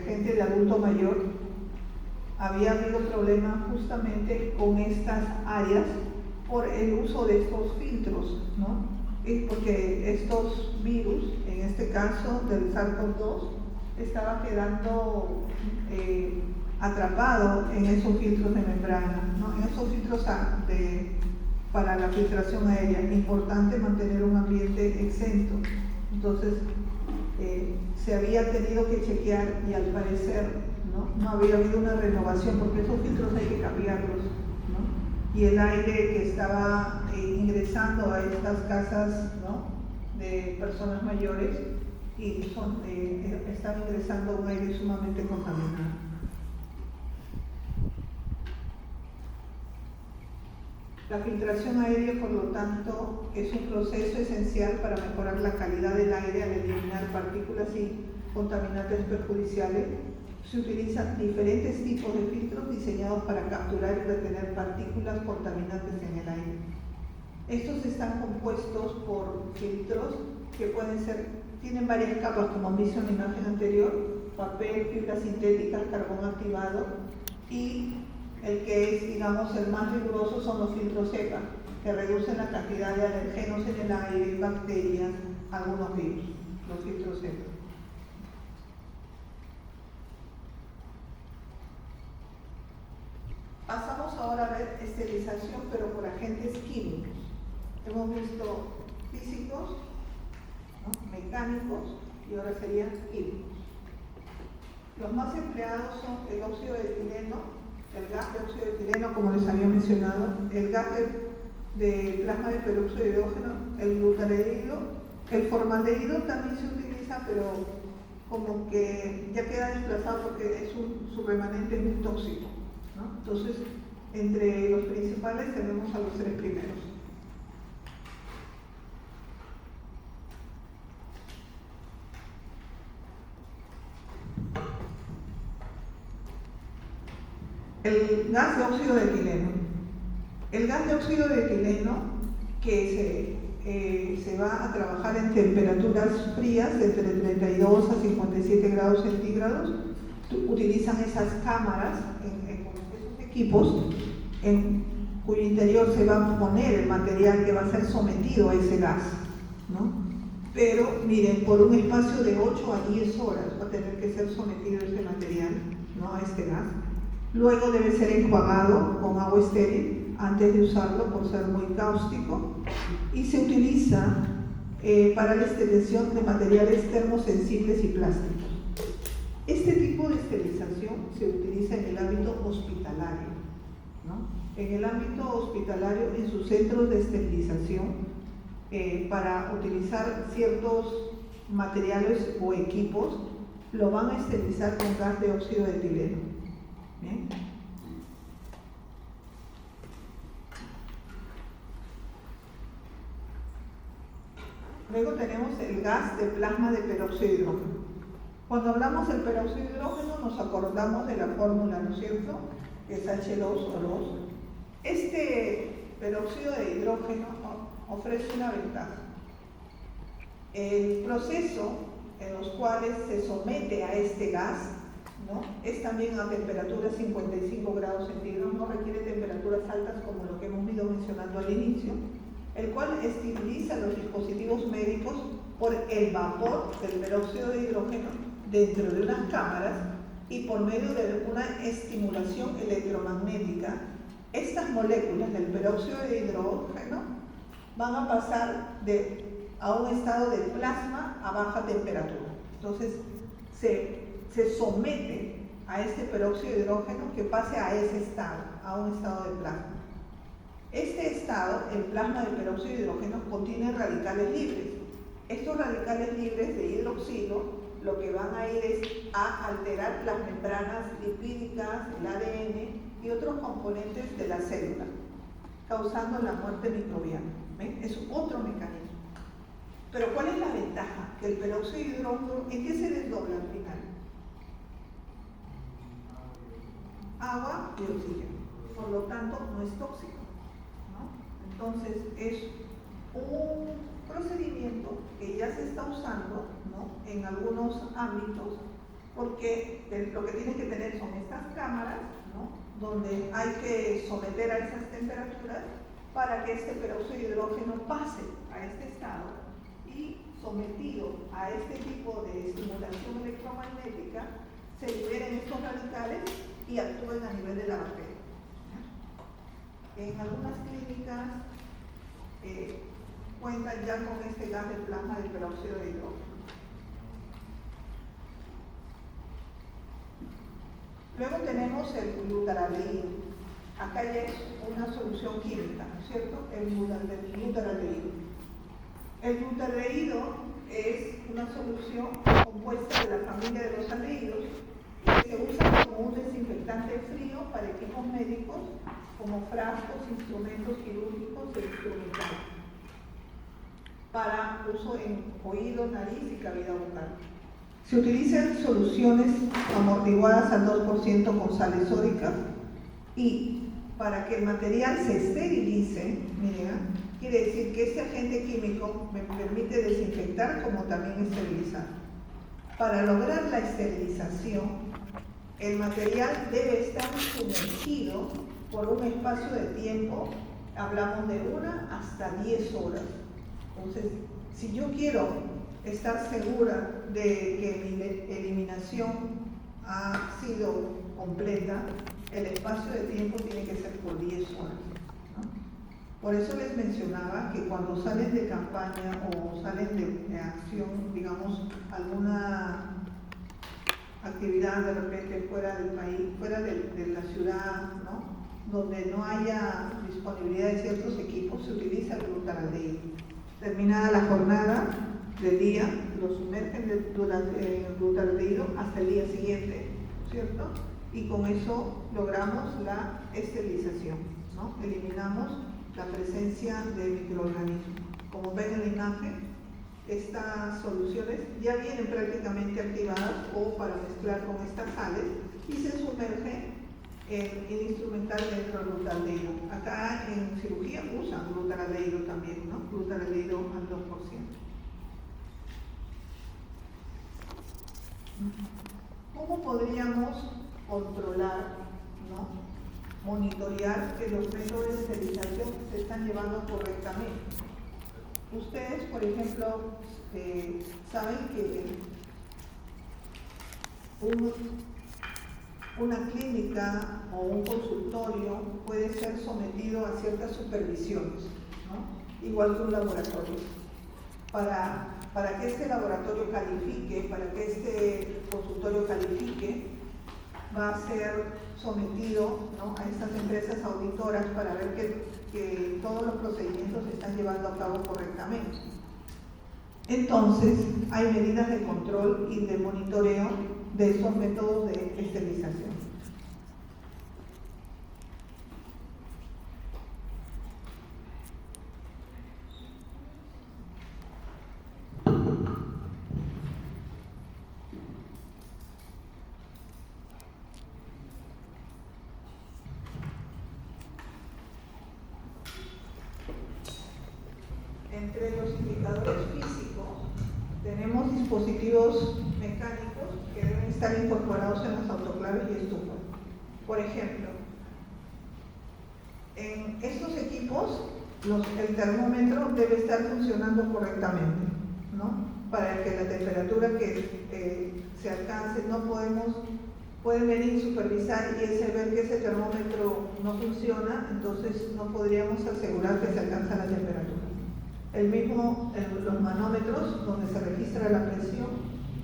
gente de adulto mayor había habido problemas justamente con estas áreas por el uso de estos filtros, ¿no? Y porque estos virus, en este caso del SARS-CoV-2, estaba quedando atrapado en esos filtros de membrana, ¿no? En esos filtros para la filtración aérea. Es importante mantener un ambiente exento. Entonces, se había tenido que chequear y al parecer no había habido una renovación, porque esos filtros hay que cambiarlos, ¿no? Y el aire que estaba ingresando a estas casas, ¿no? De personas mayores, y están ingresando un aire sumamente contaminado. La filtración aérea, por lo tanto, es un proceso esencial para mejorar la calidad del aire al eliminar partículas y contaminantes perjudiciales. Se utilizan diferentes tipos de filtros diseñados para capturar y retener partículas contaminantes en el aire. Estos están compuestos por filtros que tienen varias capas, como han visto en la imagen anterior: papel, fibras sintéticas, carbón activado, y el que es, digamos, el más riguroso son los filtros EPA, que reducen la cantidad de alergenos en el aire, bacterias, algunos virus, los filtros EPA. Pasamos ahora a ver esterilización, pero por agentes químicos. Hemos visto físicos, ¿no? Mecánicos, y ahora serían químicos. Los más empleados son el óxido de etileno, el gas de óxido de etileno, como les había mencionado, el gas de plasma de peróxido de hidrógeno, el glutaraldehído, el formaldehído también se utiliza, pero como que ya queda desplazado porque su remanente es muy tóxico, ¿no? Entonces, entre los principales tenemos a los tres primeros. El gas de óxido de etileno. El gas de óxido de etileno, que se va a trabajar en temperaturas frías, entre 32 a 57 grados centígrados, utilizan esas cámaras, esos equipos, en cuyo interior se va a poner el material que va a ser sometido a ese gas, ¿no? Pero, miren, por un espacio de 8 a 10 horas va a tener que ser sometido ese material, ¿no? A este gas. Luego debe ser enjuagado con agua estéril antes de usarlo, por ser muy cáustico, y se utiliza para la esterilización de materiales termosensibles y plásticos. Este tipo de esterilización se utiliza en el ámbito hospitalario, ¿no? En el ámbito hospitalario, en sus centros de esterilización, para utilizar ciertos materiales o equipos, lo van a esterilizar con gas de óxido de etileno. ¿Bien? Luego tenemos el gas de plasma de peróxido de hidrógeno. Cuando hablamos del peróxido de hidrógeno nos acordamos de la fórmula, ¿no es cierto? Que es H2O2. Este peróxido de hidrógeno ofrece una ventaja. El proceso en los cuales se somete a este gas, ¿no? Es también a temperatura 55 grados centígrados, no requiere temperaturas altas como lo que hemos ido mencionando al inicio, el cual esteriliza los dispositivos médicos por el vapor del peróxido de hidrógeno dentro de unas cámaras y por medio de una estimulación electromagnética. Estas moléculas del peróxido de hidrógeno van a pasar a un estado de plasma a baja temperatura. Entonces, se somete a este peróxido de hidrógeno que pase a ese estado, a un estado de plasma. Este estado, el plasma de peróxido de hidrógeno, contiene radicales libres. Estos radicales libres de hidroxilo lo que van a ir es a alterar las membranas lipídicas, el ADN y otros componentes de la célula, causando la muerte microbiana. ¿Ven? Es otro mecanismo. Pero ¿cuál es la ventaja? Que el peróxido de hidrógeno, ¿en qué se desdobla al final? Agua y oxígeno. Por lo tanto, no es tóxico, ¿no? Entonces, es un procedimiento que ya se está usando, ¿no?, en algunos ámbitos, porque lo que tienen que tener son estas cámaras, ¿no?, donde hay que someter a esas temperaturas para que este peróxido de hidrógeno pase a este estado y, sometido a este tipo de estimulación electromagnética, se liberen estos radicales y actúen a nivel de la bacteria. En algunas clínicas cuentan ya con este gas de plasma de peróxido de hidrógeno. Luego tenemos el glutaraldehído. Acá ya es una solución química, ¿no es cierto? El glutaraldehído. El glutaraldehído es una solución compuesta de la familia de los aldehídos que se usa como un desinfectante frío para equipos médicos como frascos, instrumentos quirúrgicos e instrumentales, para uso en oído, nariz y cavidad bucal. Se utilizan soluciones amortiguadas al 2% con sales sódicas y para que el material se esterilice, miren, quiere decir que este agente químico me permite desinfectar como también esterilizar. Para lograr la esterilización, el material debe estar sumergido por un espacio de tiempo, hablamos de 1 hasta 10 horas. Entonces, si yo quiero estar segura de que mi eliminación ha sido completa, el espacio de tiempo tiene que ser por 10 horas, ¿no? Por eso les mencionaba que cuando salen de campaña o salen de acción, digamos, alguna actividad de repente fuera del país, fuera de la ciudad, ¿no?, donde no haya disponibilidad de ciertos equipos, se utiliza el glutaraldehído. Terminada la jornada del día, lo sumergen en el glutaraldehído hasta el día siguiente, ¿cierto? Y con eso logramos la esterilización, ¿no? Eliminamos la presencia de microorganismos. Como ven en la imagen, estas soluciones ya vienen prácticamente activadas o para mezclar con estas sales y se sumerge en el instrumental dentro del glutaraldehído. Acá en cirugía usan glutaraldehído también, ¿no? Glutaraldehído al 2%. ¿Cómo podríamos controlar, ¿no?, monitorear que los métodos de esterilización se están llevando correctamente? Ustedes, por ejemplo, saben que una clínica o un consultorio puede ser sometido a ciertas supervisiones, ¿no?, igual que un laboratorio. Para que este laboratorio califique, para que este consultorio califique, va a ser sometido, ¿no?, a estas empresas auditoras para ver que todos los procedimientos se están llevando a cabo correctamente. Entonces, hay medidas de control y de monitoreo de esos métodos de esterilización. Entre los indicadores físicos tenemos dispositivos mecánicos que deben estar incorporados en los autoclaves y estufas. Por ejemplo, en estos equipos el termómetro debe estar funcionando correctamente, ¿no?, para que la temperatura que se alcance, pueden venir y supervisar y ver que ese termómetro no funciona, entonces no podríamos asegurar que se alcanza la temperatura. El mismo, los manómetros donde se registra la presión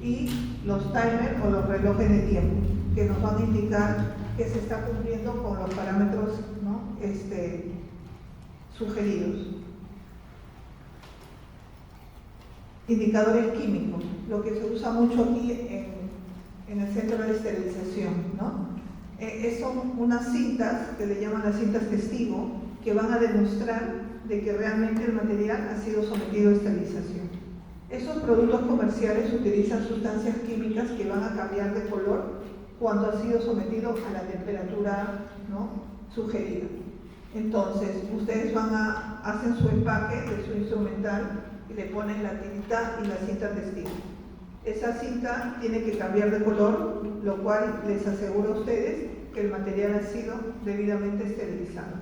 y los timers o los relojes de tiempo que nos van a indicar que se está cumpliendo con los parámetros, ¿no? Sugeridos. Indicadores químicos, lo que se usa mucho aquí en el centro de esterilización, ¿no? Son unas cintas que le llaman las cintas testigo, que van a demostrar de que realmente el material ha sido sometido a esterilización. Esos productos comerciales utilizan sustancias químicas que van a cambiar de color cuando ha sido sometido a la temperatura, ¿no?, sugerida. Entonces, ustedes hacen su empaque de su instrumental y le ponen la tirita y la cinta testigo. Esa cinta tiene que cambiar de color, lo cual les asegura a ustedes que el material ha sido debidamente esterilizado.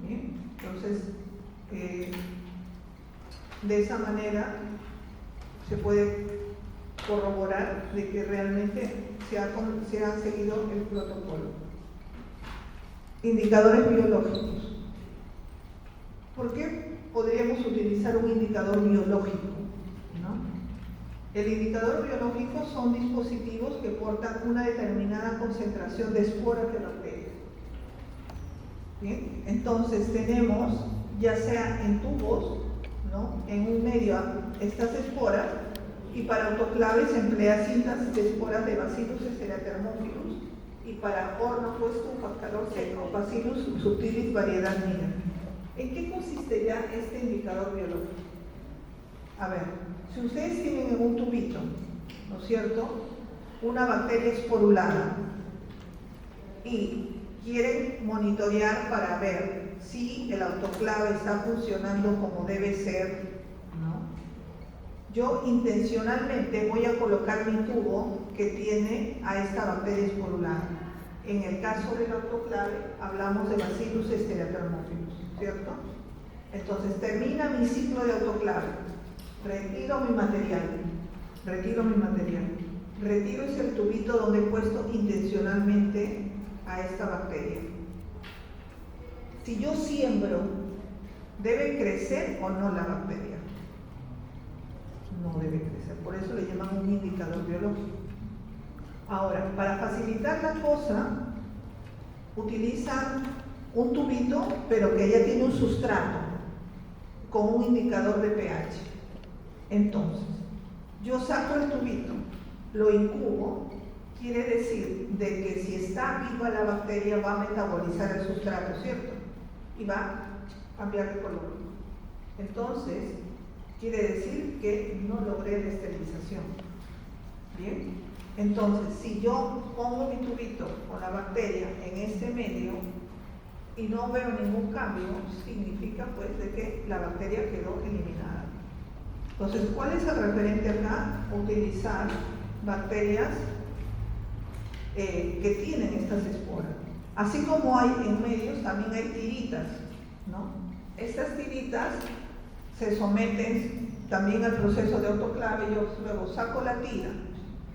¿Bien? Entonces, de esa manera se puede corroborar de que realmente se ha seguido el protocolo. Indicadores biológicos. ¿Por qué podríamos utilizar un indicador biológico? ¿No? El indicador biológico son dispositivos que portan una determinada concentración de esporas de bacterias. ¿Bien? Entonces tenemos, ya sea en tubos, ¿no?, en un medio, estas esporas, y para autoclave se emplea cintas de esporas de Bacillus stereothermophilus, y para horno o estufa, calor seco, Bacillus subtilis variedad nigra. ¿En qué consistiría este indicador biológico? A ver, si ustedes tienen en un tubito, ¿no es cierto?, una bacteria esporulada y quieren monitorear para ver si el autoclave está funcionando como debe ser, ¿no? Yo intencionalmente voy a colocar mi tubo que tiene a esta bacteria esporulada. En el caso del autoclave hablamos de Bacillus stereothermophilus, ¿cierto? Entonces termina mi ciclo de autoclave, retiro mi material, retiro ese tubito donde he puesto intencionalmente a esta bacteria. Si yo siembro, ¿debe crecer o no la bacteria? No debe crecer, por eso le llaman un indicador biológico. Ahora, para facilitar la cosa, utilizan un tubito, pero que ya tiene un sustrato con un indicador de pH. Entonces, yo saco el tubito, lo incubo, quiere decir de que si está viva la bacteria va a metabolizar el sustrato, ¿cierto? Y va a cambiar de color. Entonces, quiere decir que no logré la esterilización. ¿Bien? Entonces, si yo pongo mi tubito con la bacteria en este medio y no veo ningún cambio, significa pues de que la bacteria quedó eliminada. Entonces, ¿cuál es el referente acá? Utilizar bacterias que tienen estas esporas. Así como hay en medios, también hay tiritas, ¿no? Estas tiritas se someten también al proceso de autoclave. Yo luego saco la tira,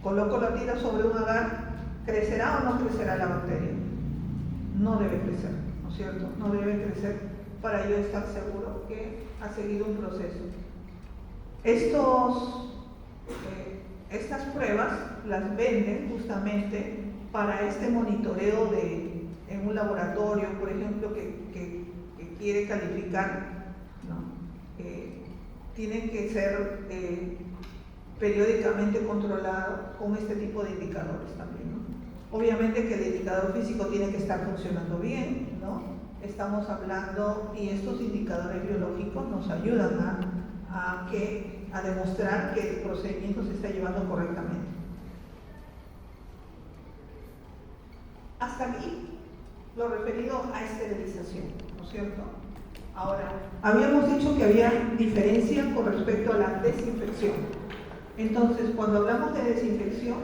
coloco la tira sobre un agar. ¿Crecerá o no crecerá la bacteria? No debe crecer, ¿no es cierto? No debe crecer para yo estar seguro que ha seguido un proceso. Estas pruebas las venden justamente para este monitoreo en un laboratorio, por ejemplo, que quiere calificar, ¿no? Tienen que ser periódicamente controlados con este tipo de indicadores también, ¿no? Obviamente que el indicador físico tiene que estar funcionando bien, ¿no? Estamos hablando, y estos indicadores biológicos nos ayudan a demostrar que el procedimiento se está llevando correctamente. Hasta aquí lo referido a esterilización, ¿no es cierto? Ahora, habíamos dicho que había diferencia con respecto a la desinfección. Entonces, cuando hablamos de desinfección,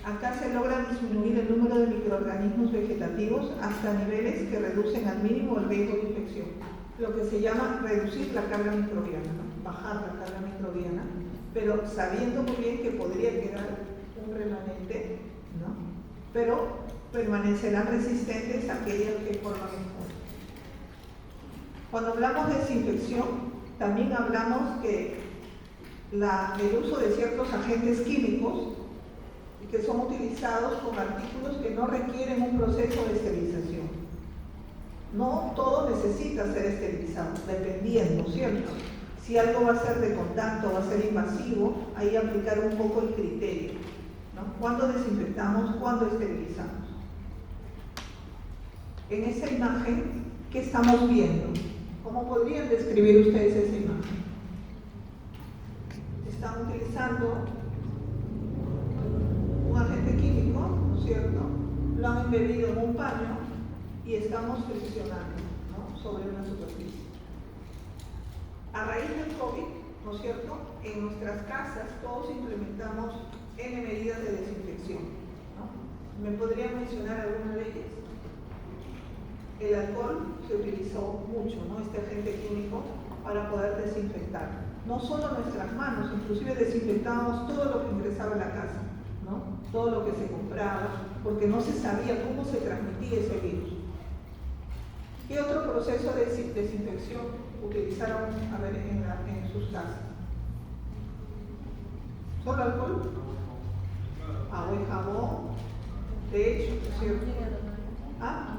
acá se logra disminuir el número de microorganismos vegetativos hasta niveles que reducen al mínimo el riesgo de infección, lo que se llama reducir la carga microbiana, ¿no? Bajar la carga microbiana, pero sabiendo muy bien que podría quedar un remanente, ¿no? Pero permanecerán resistentes aquellas que forman el fondo. Cuando hablamos de desinfección, también hablamos que el uso de ciertos agentes químicos y que son utilizados con artículos que no requieren un proceso de esterilización. No todo necesita ser esterilizado, dependiendo, ¿cierto? Si algo va a ser de contacto, va a ser invasivo, ahí aplicar un poco el criterio, ¿no? ¿Cuándo desinfectamos? ¿Cuándo esterilizamos? En esa imagen, ¿qué estamos viendo? ¿Cómo podrían describir ustedes esa imagen? Están utilizando un agente químico, ¿no es cierto? Lo han embebido en un paño y estamos friccionando, ¿no?, sobre una superficie. A raíz del COVID, ¿no es cierto?, en nuestras casas todos implementamos N medidas de desinfección, ¿no? ¿Me podrían mencionar algunas de ellas? El alcohol se utilizó mucho, ¿no?, este agente químico, para poder desinfectar. No solo nuestras manos, inclusive desinfectábamos todo lo que ingresaba a la casa, ¿no?, todo lo que se compraba, porque no se sabía cómo se transmitía ese virus. ¿Qué otro proceso de desinfección utilizaron, a ver, en sus casas? ¿Solo alcohol? Agua y jabón, de hecho, ¿cierto? ¿Ah?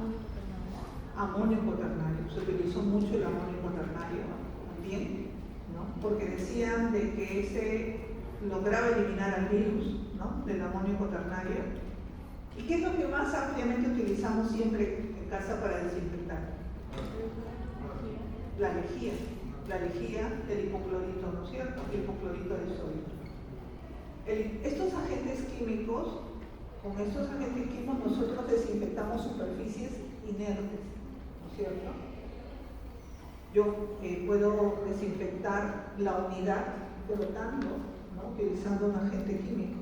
Amonio cuaternario, se utilizó mucho el amonio cuaternario también, ¿no?, porque decían de que ese lograba eliminar al virus, ¿no?, del amonio cuaternario. ¿Y qué es lo que más ampliamente utilizamos siempre en casa para desinfectar? La lejía del hipoclorito, ¿no es cierto?, el hipoclorito de sodio. Estos agentes químicos, con estos agentes químicos nosotros desinfectamos superficies inertes, ¿no es cierto? Yo puedo desinfectar la unidad flotando, ¿no?, utilizando un agente químico.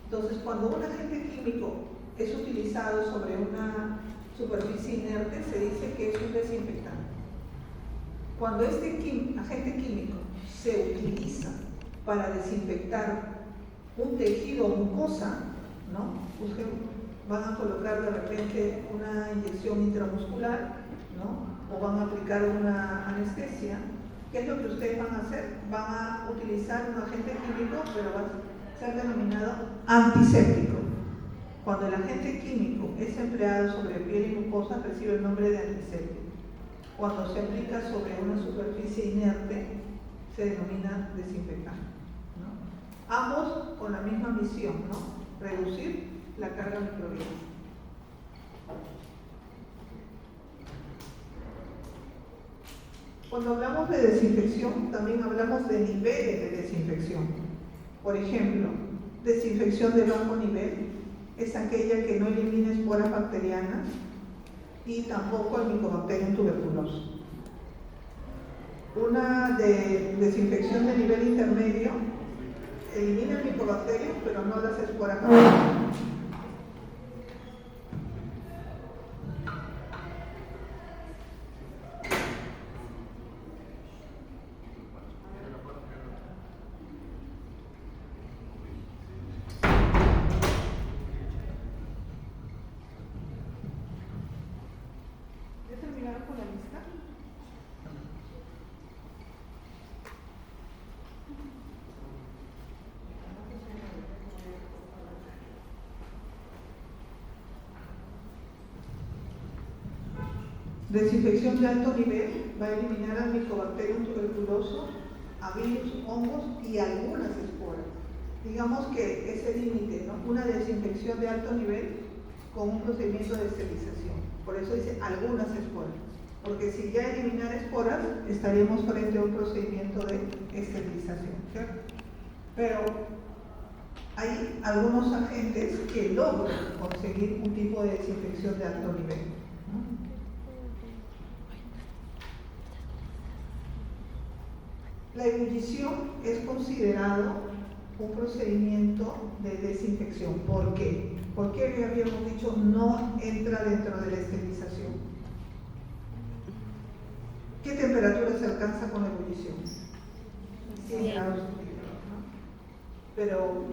Entonces, cuando un agente químico es utilizado sobre una superficie inerte, se dice que es un desinfectante. Cuando este agente químico se utiliza para desinfectar un tejido o mucosa, ¿no?, ustedes van a colocar de repente una inyección intramuscular, ¿no?, o van a aplicar una anestesia. ¿Qué es lo que ustedes van a hacer? Van a utilizar un agente químico, pero va a ser denominado antiséptico. Cuando el agente químico es empleado sobre piel y mucosa, recibe el nombre de antiséptico. Cuando se aplica sobre una superficie inerte, se denomina desinfectante, ¿no? Ambos con la misma misión, ¿no?, reducir la carga microbiana. Cuando hablamos de desinfección, también hablamos de niveles de desinfección. Por ejemplo, desinfección de bajo nivel es aquella que no elimina esporas bacterianas y tampoco el Mycobacterium tuberculosis. Una de desinfección de nivel intermedio elimina el Mycobacterium, pero no las esporas bacterianas. Con la lista. Desinfección de alto nivel va a eliminar al Mycobacterium tuberculoso, a virus, hongos y algunas esporas. Digamos que ese límite, ¿no?, una desinfección de alto nivel con un procedimiento de esterilización. Por eso dice algunas esporas, porque si ya eliminar esporas, estaríamos frente a un procedimiento de esterilización, ¿cierto? Pero hay algunos agentes que logran conseguir un tipo de desinfección de alto nivel, ¿no? La ebullición es considerado un procedimiento de desinfección. ¿Por qué? ¿Por qué habíamos dicho no entra dentro de la esterilización? ¿Qué temperatura se alcanza con la ebullición? 100 grados centígrados, ¿no? Pero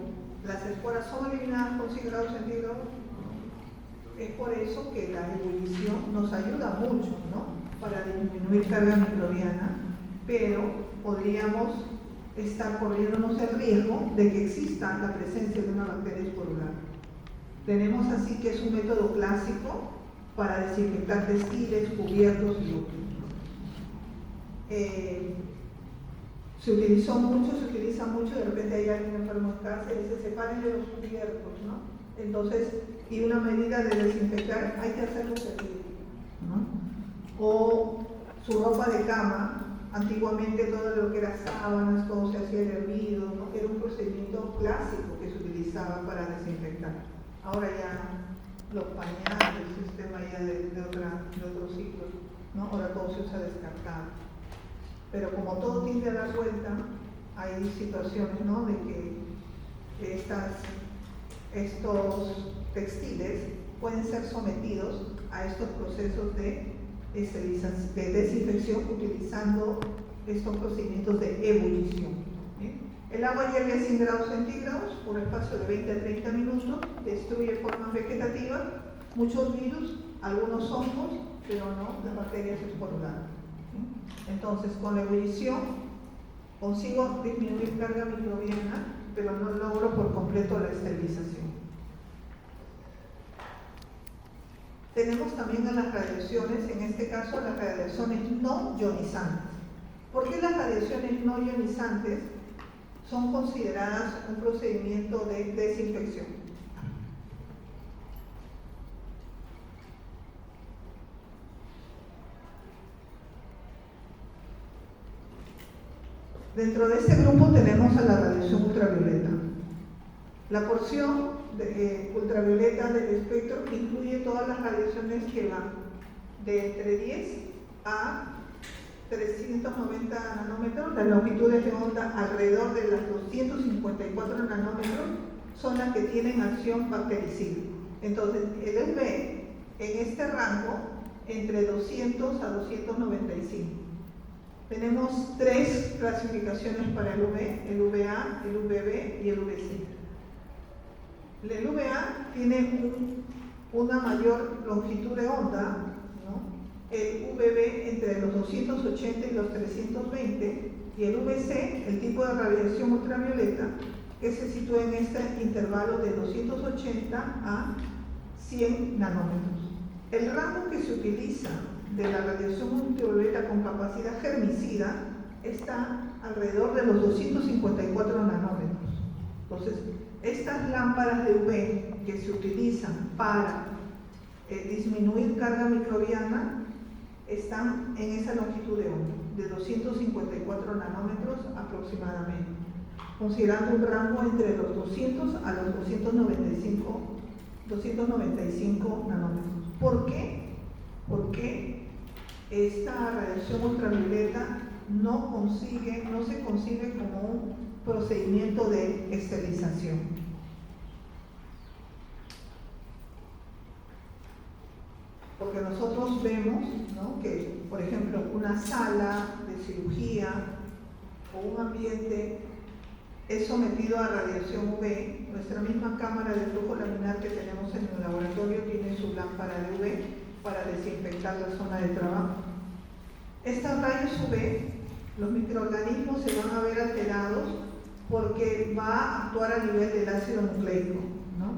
las esporas son eliminadas con 100 grados centígrados. Es por eso que la ebullición nos ayuda mucho, ¿no?, para disminuir carga microbiana, pero podríamos corriéndonos el riesgo de que exista la presencia de una bacteria esporular. Tenemos así que es un método clásico para desinfectar textiles, cubiertos y útiles. Se utiliza mucho, de repente hay alguien enfermo en casa y dice, separen de los cubiertos, ¿no? Entonces, y una medida de desinfectar, hay que hacerlo servir, ¿no? O su ropa de cama, antiguamente todo lo que era sábanas, todo se hacía hervido, ¿no? Era un procedimiento clásico que se utilizaba para desinfectar. Ahora ya los pañales, el sistema ya de otros ciclos, ¿no? Ahora todo se usa descartado. Pero como todo tiende a dar vuelta, hay situaciones, ¿no?, de que estos textiles pueden ser sometidos a estos procesos de desinfección utilizando estos procedimientos de ebullición. ¿Bien? El agua hierve a 100 grados centígrados por espacio de 20 a 30 minutos, destruye formas vegetativas, muchos virus, algunos hongos, pero no las bacterias esporuladas. Entonces, con la ebullición consigo disminuir carga microbiana, pero no logro por completo la esterilización. Tenemos también a las radiaciones, en este caso las radiaciones no ionizantes. ¿Por qué las radiaciones no ionizantes son consideradas un procedimiento de desinfección? Dentro de este grupo tenemos a la radiación ultravioleta. La porción ultravioleta del espectro incluye todas las radiaciones que van de entre 10 a 390 nanómetros. Las longitudes de onda alrededor de las 254 nanómetros son las que tienen acción bactericida. Entonces, el UV en este rango entre 200 a 295. Tenemos 3 clasificaciones para el UV, el UVA, el UVB y el UVC. El UVA tiene una mayor longitud de onda, ¿no? El UVB entre los 280 y los 320, y el UVC, el tipo de radiación ultravioleta, que se sitúa en este intervalo de 280 a 100 nanómetros. El rango que se utiliza de la radiación ultravioleta con capacidad germicida está alrededor de los 254 nanómetros. Entonces, estas lámparas de UV que se utilizan para disminuir carga microbiana están en esa longitud de onda, de 254 nanómetros aproximadamente, considerando un rango entre los 200 a los 295 nanómetros. ¿Por qué? Porque esta radiación ultravioleta no se concibe como un procedimiento de esterilización. Porque nosotros vemos, ¿no?, que, por ejemplo, una sala de cirugía o un ambiente es sometido a radiación UV. Nuestra misma cámara de flujo laminar que tenemos en el laboratorio tiene su lámpara de UV para desinfectar la zona de trabajo. Estas rayos UV, los microorganismos se van a ver alterados porque va a actuar a nivel del ácido nucleico, ¿no?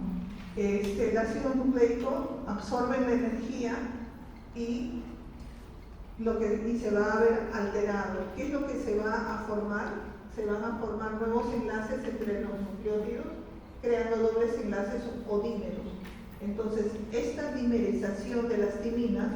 El ácido nucleico absorbe la energía y se va a ver alterado. ¿Qué es lo que se va a formar? Se van a formar nuevos enlaces entre los nucleótidos, creando dobles enlaces o dímeros. Entonces, esta dimerización de las timinas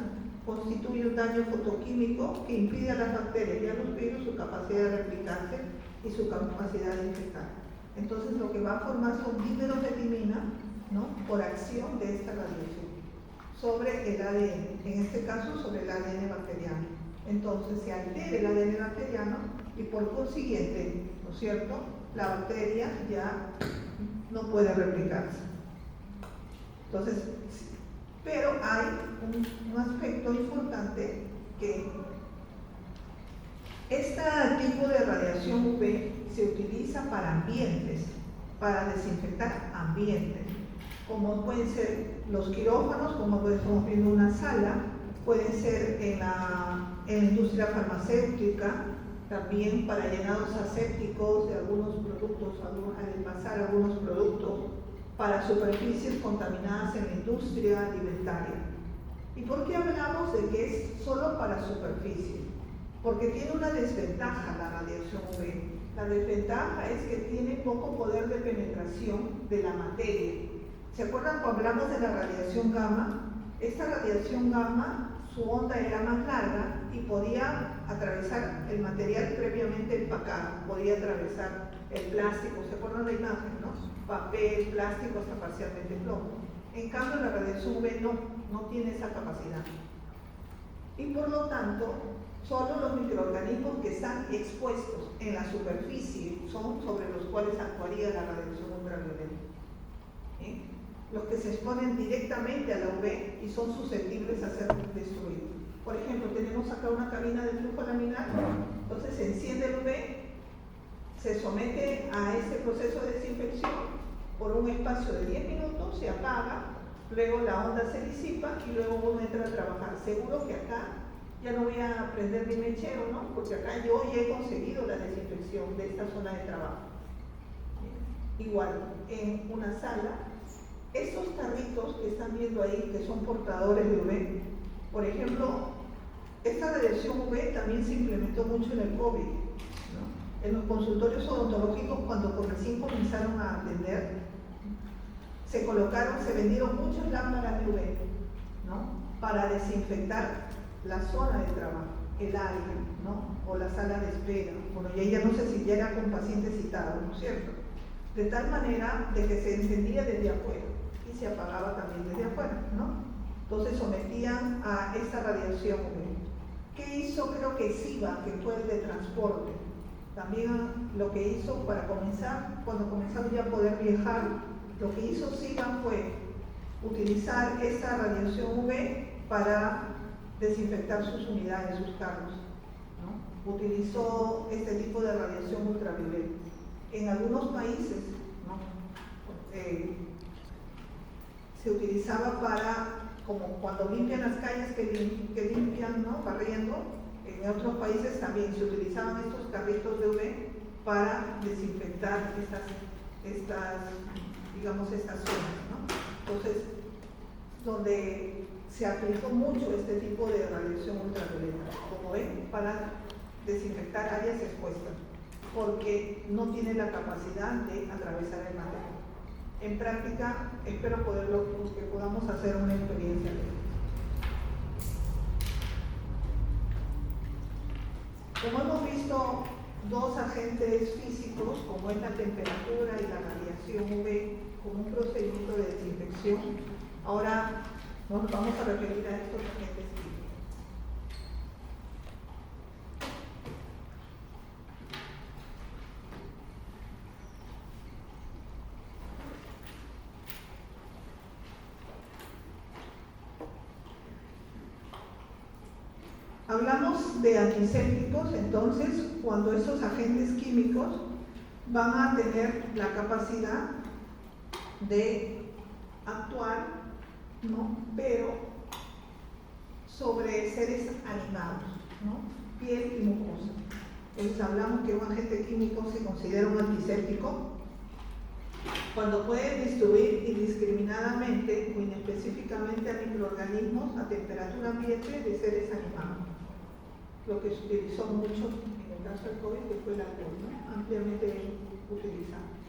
constituye un daño fotoquímico que impide a las bacterias y a los virus su capacidad de replicarse y su capacidad de infectar. Entonces, lo que va a formar son dímeros de timina, ¿no?, por acción de esta radiación sobre el ADN, en este caso sobre el ADN bacteriano. Entonces, se altera el ADN bacteriano y por consiguiente, ¿no es cierto?, la bacteria ya no puede replicarse. Entonces, pero hay un aspecto importante, que este tipo de radiación UV se utiliza para ambientes, para desinfectar ambientes, como pueden ser los quirófanos, como estamos viendo una sala, pueden ser en la industria farmacéutica, también para llenados asépticos de algunos productos, al envasar algunos productos, para superficies contaminadas en la industria alimentaria. ¿Y por qué hablamos de que es solo para superficie? Porque tiene una desventaja la radiación UV. La desventaja es que tiene poco poder de penetración de la materia. ¿Se acuerdan cuando hablamos de la radiación gamma? Esta radiación gamma, su onda era más larga y podía atravesar el material previamente empacado, podía atravesar el plástico, ¿se acuerdan la imagen, no? Papel, plástico, hasta parcialmente plomo. En cambio, la radiación UV no tiene esa capacidad. Y por lo tanto, solo los microorganismos que están expuestos en la superficie son sobre los cuales actuaría la radiación ultravioleta. ¿Sí? Los que se exponen directamente a la UV y son susceptibles a ser destruidos. Por ejemplo, tenemos acá una cabina de flujo laminar, entonces se enciende el UV, se somete a este proceso de desinfección por un espacio de 10 minutos, se apaga, luego la onda se disipa y luego uno entra a trabajar. Seguro que acá ya no voy a prender mi mechero, ¿no? Porque acá yo ya he conseguido la desinfección de esta zona de trabajo. Igual, en una sala, estos tarritos que están viendo ahí, que son portadores de UV, por ejemplo, esta radiación UV también se implementó mucho en el COVID, ¿no? En los consultorios odontológicos, cuando recién comenzaron a atender, se vendieron muchas lámparas de UV, ¿no? Para desinfectar la zona de trabajo, el área, ¿no? O la sala de espera. Bueno, y ella no sé si ya era con pacientes citados, ¿no es cierto? De tal manera de que se encendía desde afuera y se apagaba también desde afuera, ¿no? Entonces sometían a esta radiación UV. ¿Qué hizo? Creo que SIVA, que fue el de transporte. También lo que hizo para comenzar, cuando comenzaron ya a poder viajar, lo que hizo SIVA fue utilizar esta radiación UV para desinfectar sus unidades, sus carros, ¿no? Utilizó este tipo de radiación ultravioleta. En algunos países, ¿no? Se utilizaba para, como cuando limpian las calles que limpian, ¿no? Barriendo. En otros países también se utilizaban estos carritos de UV para desinfectar estas zonas, ¿no? Entonces, donde se aplicó mucho este tipo de radiación ultravioleta, como ven, para desinfectar áreas expuestas, porque no tiene la capacidad de atravesar el material. En práctica, espero que podamos hacer una experiencia de esto. Como hemos visto, dos agentes físicos, como es la temperatura y la radiación UV, como un procedimiento de desinfección, ahora nos vamos a referir a estos agentes químicos. Hablamos de antisépticos, entonces, cuando estos agentes químicos van a tener la capacidad de actuar, ¿no? Pero sobre seres animados, ¿no? Piel y mucosa. Entonces hablamos que un agente químico se considera un antiséptico cuando puede destruir indiscriminadamente o inespecíficamente a microorganismos a temperatura ambiente de seres animados. Lo que se utilizó mucho en el caso del COVID, que fue el alcohol, ¿no? Ampliamente utilizado.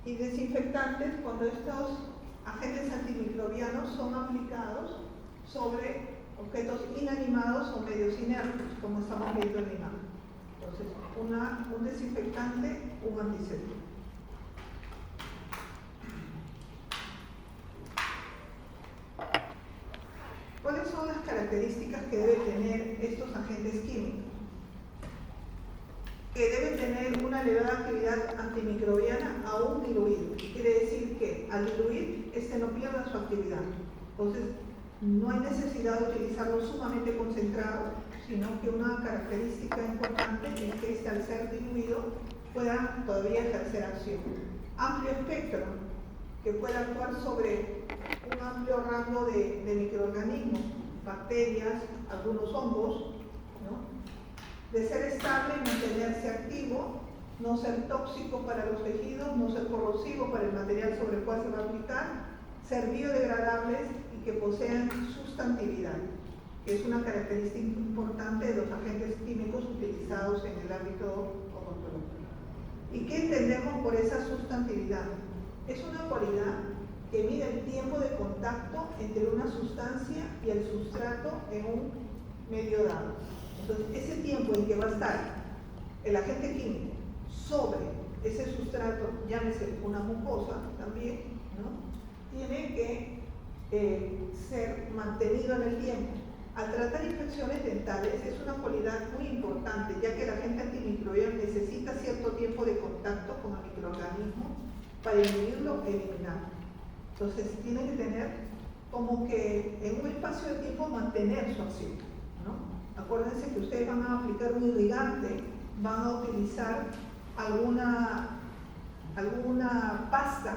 Y desinfectantes cuando estos agentes antimicrobianos son aplicados sobre objetos inanimados o medios inertes, como estamos viendo en la imagen. Entonces, un desinfectante, un antiséptico. ¿Cuáles son las características que deben tener estos agentes químicos? Que deben tener una elevada actividad antimicrobiana aún diluido. Quiere decir que al diluir, no pierda su actividad. Entonces, no hay necesidad de utilizarlo sumamente concentrado, sino que una característica importante es que al ser diluido pueda todavía ejercer acción. Amplio espectro. que pueda actuar sobre un amplio rango de microorganismos, bacterias, algunos hongos, ¿no? De ser estable y mantenerse activo, no ser tóxico para los tejidos, no ser corrosivo para el material sobre el cual se va a aplicar, ser biodegradables y que posean sustantividad, que es una característica importante de los agentes químicos utilizados en el ámbito odontológico. ¿Y qué entendemos por esa sustantividad? Es una cualidad que mide el tiempo de contacto entre una sustancia y el sustrato en un medio dado. Entonces, ese tiempo en que va a estar el agente químico sobre ese sustrato, llámese una mucosa también, ¿no? Tiene que ser mantenido en el tiempo. Al tratar infecciones dentales es una cualidad muy importante, ya que el agente antimicrobiano necesita cierto tiempo de contacto con el microorganismo para inhibirlo e eliminarlo. Entonces tiene que tener como que en un espacio de tiempo mantener su acción, ¿no? Acuérdense que ustedes van a aplicar un irrigante, van a utilizar alguna pasta,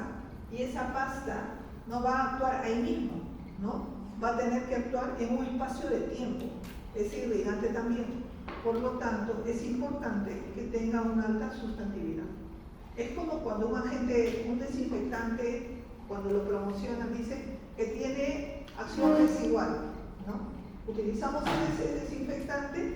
y esa pasta no va a actuar ahí mismo, ¿no? Va a tener que actuar en un espacio de tiempo, ese irrigante también. Por lo tanto, es importante que tenga una alta sustantividad. Es como cuando un desinfectante, cuando lo promocionan, dice que tiene acción residual, ¿no? Utilizamos ese desinfectante,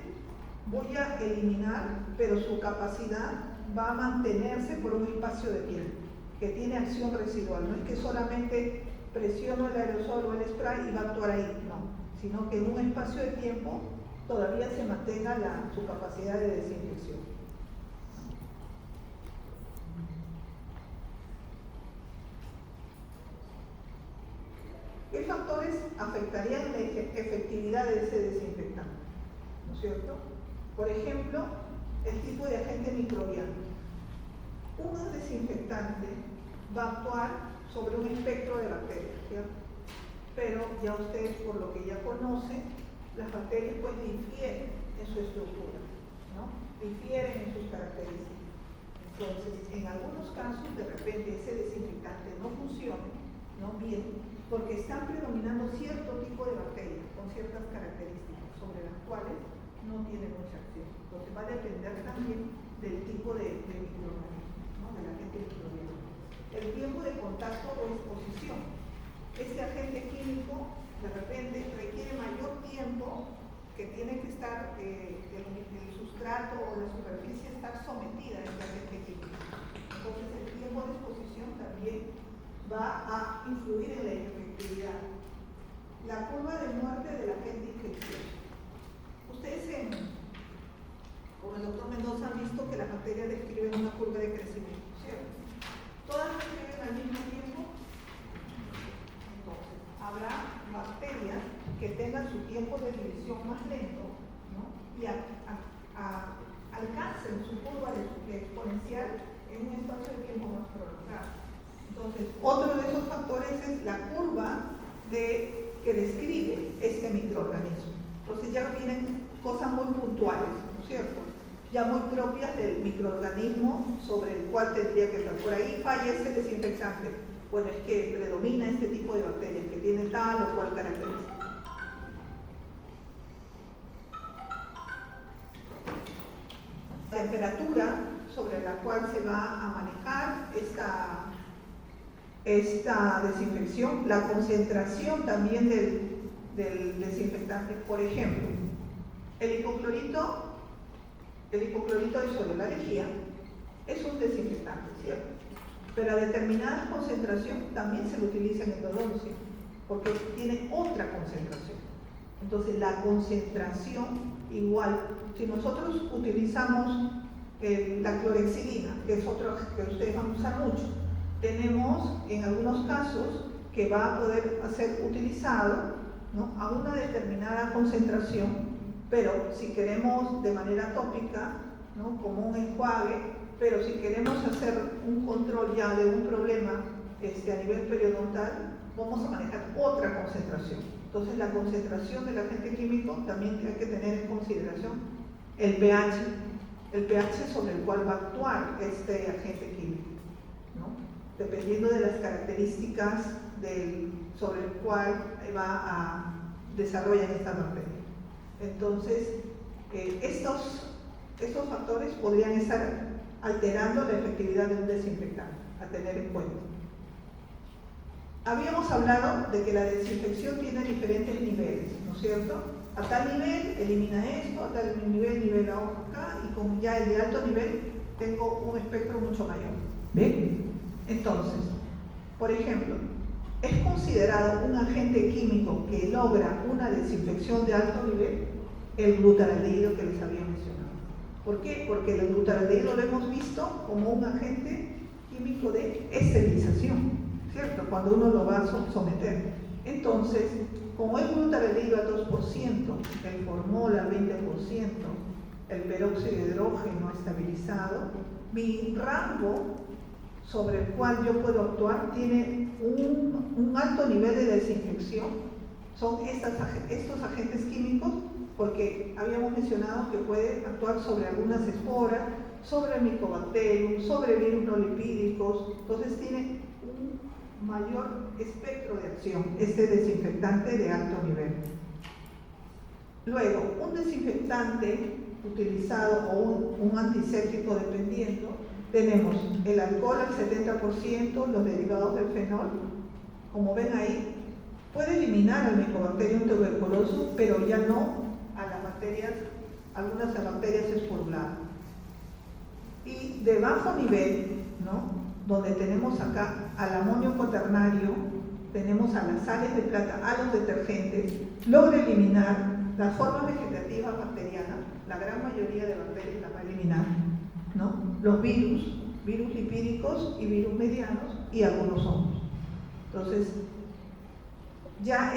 voy a eliminar, pero su capacidad va a mantenerse por un espacio de tiempo, que tiene acción residual. No es que solamente presiono el aerosol o el spray y va a actuar ahí, no, sino que en un espacio de tiempo todavía se mantenga su capacidad de desinfección. ¿Qué factores afectarían la efectividad de ese desinfectante? ¿No es cierto? Por ejemplo, el tipo de agente microbiano. Un desinfectante va a actuar sobre un espectro de bacterias, ¿cierto? Pero ya ustedes, por lo que ya conocen, las bacterias pues difieren en su estructura, ¿no? Difieren en sus características. Entonces, en algunos casos, de repente ese desinfectante no funciona, ¿no? Bien, porque están predominando cierto tipo de bacterias con ciertas características sobre las cuales no tiene mucha acción. Entonces va a depender también del tipo de microorganismo, ¿no? Del agente microbiano. El tiempo de contacto o exposición. Este agente químico de repente requiere mayor tiempo, que tiene que estar el sustrato o la superficie estar sometida a este agente químico. Entonces el tiempo de exposición también va a influir en la efectividad. La curva de muerte del agente infeccioso. Ustedes con el doctor Mendoza han visto que las bacterias describen una curva de crecimiento, ¿cierto? Todas describen al mismo tiempo. Entonces, habrá bacterias que tengan su tiempo de división más lento, ¿no? Y alcancen su curva de exponencial en un espacio de tiempo más prolongado. Entonces, otro de esos factores es la curva que describe este microorganismo. Entonces ya vienen cosas muy puntuales, ¿no es cierto? Ya muy propias del microorganismo sobre el cual tendría que estar. Por ahí falla este desinfectante. Bueno, es que predomina este tipo de bacterias que tiene tal o cual característica. Temperatura sobre la cual se va a manejar esta desinfección, la concentración también del desinfectante. Por ejemplo, el hipoclorito de sodio, la lejía, es un desinfectante, ¿cierto? Pero a determinada concentración también se lo utiliza en endodoncia, porque tiene otra concentración. Entonces, la concentración igual, si nosotros utilizamos la clorexidina, que es otro que ustedes van a usar mucho, tenemos en algunos casos que va a poder ser utilizado, ¿no? A una determinada concentración, pero si queremos de manera tópica, ¿no? Como un enjuague, pero si queremos hacer un control ya de un problema a nivel periodontal, vamos a manejar otra concentración. Entonces la concentración del agente químico también hay que tener en consideración el pH sobre el cual va a actuar este agente químico, ¿no? dependiendo de las características sobre el cual desarrollan esta bacteria. Entonces, estos factores podrían estar alterando la efectividad de un desinfectante, a tener en cuenta. Habíamos hablado de que la desinfección tiene diferentes niveles, ¿no es cierto? A tal nivel elimina esto, a tal nivel nivela acá, y con ya el de alto nivel tengo un espectro mucho mayor. ¿Bien? Entonces, por ejemplo, ¿es considerado un agente químico que logra una desinfección de alto nivel? El glutaraldehído que les había mencionado. ¿Por qué? Porque el glutaraldehído lo hemos visto como un agente químico de esterilización, ¿cierto? Cuando uno lo va a someter. Entonces, como el glutaraldehído al 2%, el formol al 20%, el peróxido de hidrógeno estabilizado, mi rango sobre el cual yo puedo actuar tiene un alto nivel de desinfección. Son estos agentes químicos, porque habíamos mencionado que puede actuar sobre algunas esporas, sobre el Mycobacterium, sobre virus no lipídicos. Entonces tiene un mayor espectro de acción este desinfectante de alto nivel. Luego, un desinfectante utilizado o un antiséptico, dependiendo, tenemos el alcohol al 70%, los derivados del fenol. Como ven ahí, puede eliminar al Mycobacterium tuberculosis, pero ya no a las bacterias, algunas bacterias esporuladas. Y de bajo nivel, ¿no?, donde tenemos acá al amonio cuaternario, tenemos a las sales de plata, a los detergentes, logra eliminar las formas vegetativas bacterianas, la gran mayoría de bacterias las va a eliminar, ¿no?, los virus lipídicos y virus medianos y algunos hongos. Entonces, ya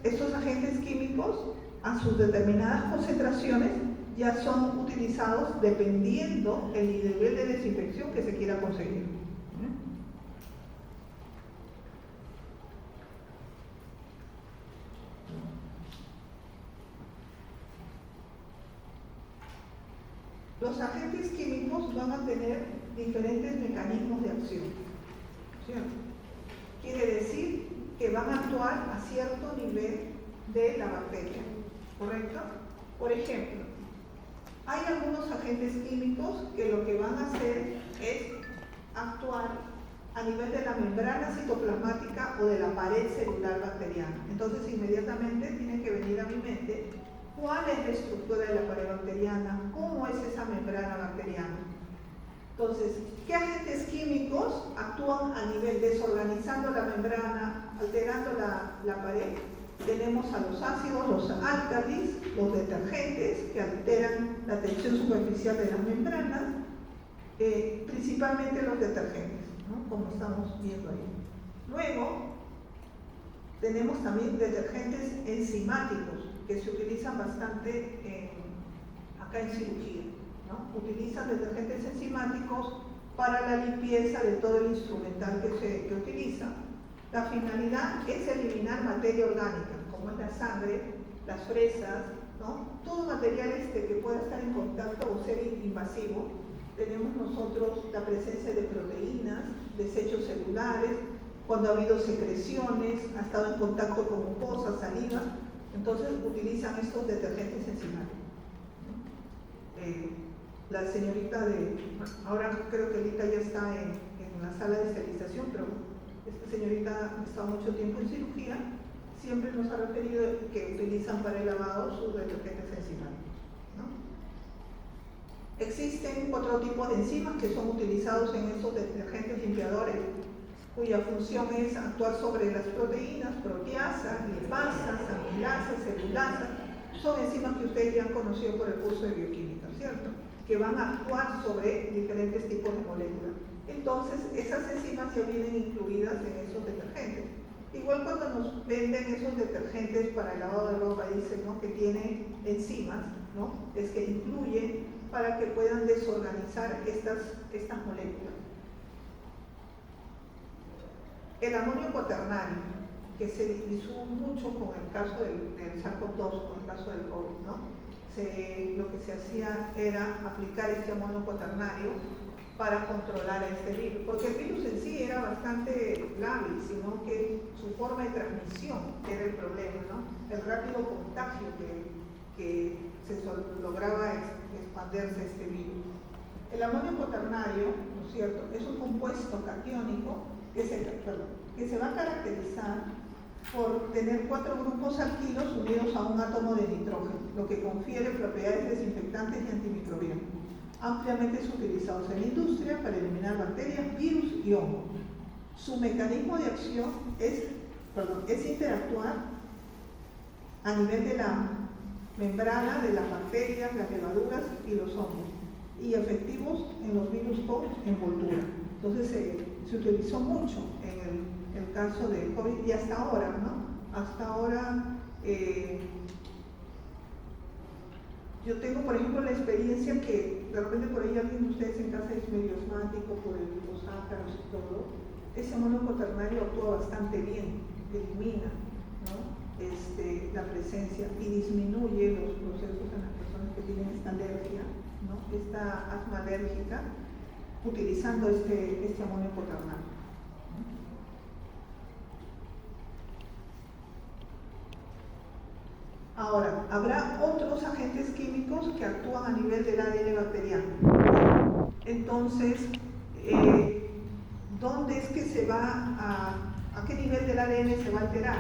estos agentes químicos a sus determinadas concentraciones ya son utilizados dependiendo el nivel de desinfección que se quiera conseguir. Los agentes químicos van a tener diferentes mecanismos de acción, ¿cierto? Quiere decir que van a actuar a cierto nivel de la bacteria, ¿correcto? Por ejemplo, hay algunos agentes químicos que lo que van a hacer es actuar a nivel de la membrana citoplasmática o de la pared celular bacteriana. Entonces, inmediatamente tiene que venir a mi mente cuál es la estructura de la pared bacteriana, cómo es esa membrana bacteriana. Entonces, ¿qué agentes químicos actúan a nivel desorganizando la membrana, alterando la pared? Tenemos a los ácidos, los álcalis, los detergentes que alteran la tensión superficial de las membranas, principalmente los detergentes, ¿no?, como estamos viendo ahí. Luego, tenemos también detergentes enzimáticos que se utilizan bastante acá en cirugía, ¿no? Utilizan detergentes enzimáticos para la limpieza de todo el instrumental que utiliza. La finalidad es eliminar materia orgánica, como es la sangre, las fresas, ¿no? Todo material que pueda estar en contacto o ser invasivo. Tenemos nosotros la presencia de proteínas, desechos celulares, cuando ha habido secreciones, ha estado en contacto con mucosas, saliva, entonces utilizan estos detergentes enzimáticos. La señorita ahora creo que ahorita ya está en la sala de esterilización, pero esta señorita ha estado mucho tiempo en cirugía, siempre nos ha referido que utilizan para el lavado sus detergentes enzimáticos, ¿no? Existen 4 tipos de enzimas que son utilizados en estos detergentes limpiadores, cuya función es actuar sobre las proteínas, proteasas, lipasas, amilasas, celulasas. Son enzimas que ustedes ya han conocido por el curso de bioquímica, ¿cierto?, que van a actuar sobre diferentes tipos de moléculas. Entonces, esas enzimas ya vienen incluidas en esos detergentes. Igual cuando nos venden esos detergentes para el lavado de ropa, dicen, ¿no?, que tienen enzimas, ¿no?, es que incluyen para que puedan desorganizar estas moléculas. El amonio cuaternario, que se disolvió mucho con el caso del SARS-CoV-2, con el caso del COVID, ¿no? Lo que se hacía era aplicar este amonio cuaternario para controlar a este virus, porque el virus en sí era bastante lábil, sino que su forma de transmisión era el problema, ¿no? El rápido contagio que lograba expandirse este virus. El amonio cuaternario, ¿no es cierto?, es un compuesto catiónico que se va a caracterizar por tener 4 grupos alquilos unidos a un átomo de nitrógeno, lo que confiere propiedades desinfectantes y antimicrobianas, ampliamente utilizados en la industria para eliminar bacterias, virus y hongos. Su mecanismo de acción es interactuar a nivel de la membrana de las bacterias, las levaduras y los hongos, y efectivos en los virus con envoltura. Entonces se utilizó mucho en el caso del COVID y hasta ahora, ¿no? Hasta ahora yo tengo, por ejemplo, la experiencia que de repente por ahí alguien de ustedes en casa es medio asmático por los ácaros y todo. Ese amonio cuaternario actúa bastante bien, elimina, ¿no?, la presencia y disminuye los procesos en las personas que tienen esta alergia, ¿no?, esta asma alérgica, utilizando este amonio cuaternario. Ahora, habrá otros agentes químicos que actúan a nivel del ADN bacteriano. Entonces, ¿dónde es que se va a qué nivel del ADN se va a alterar?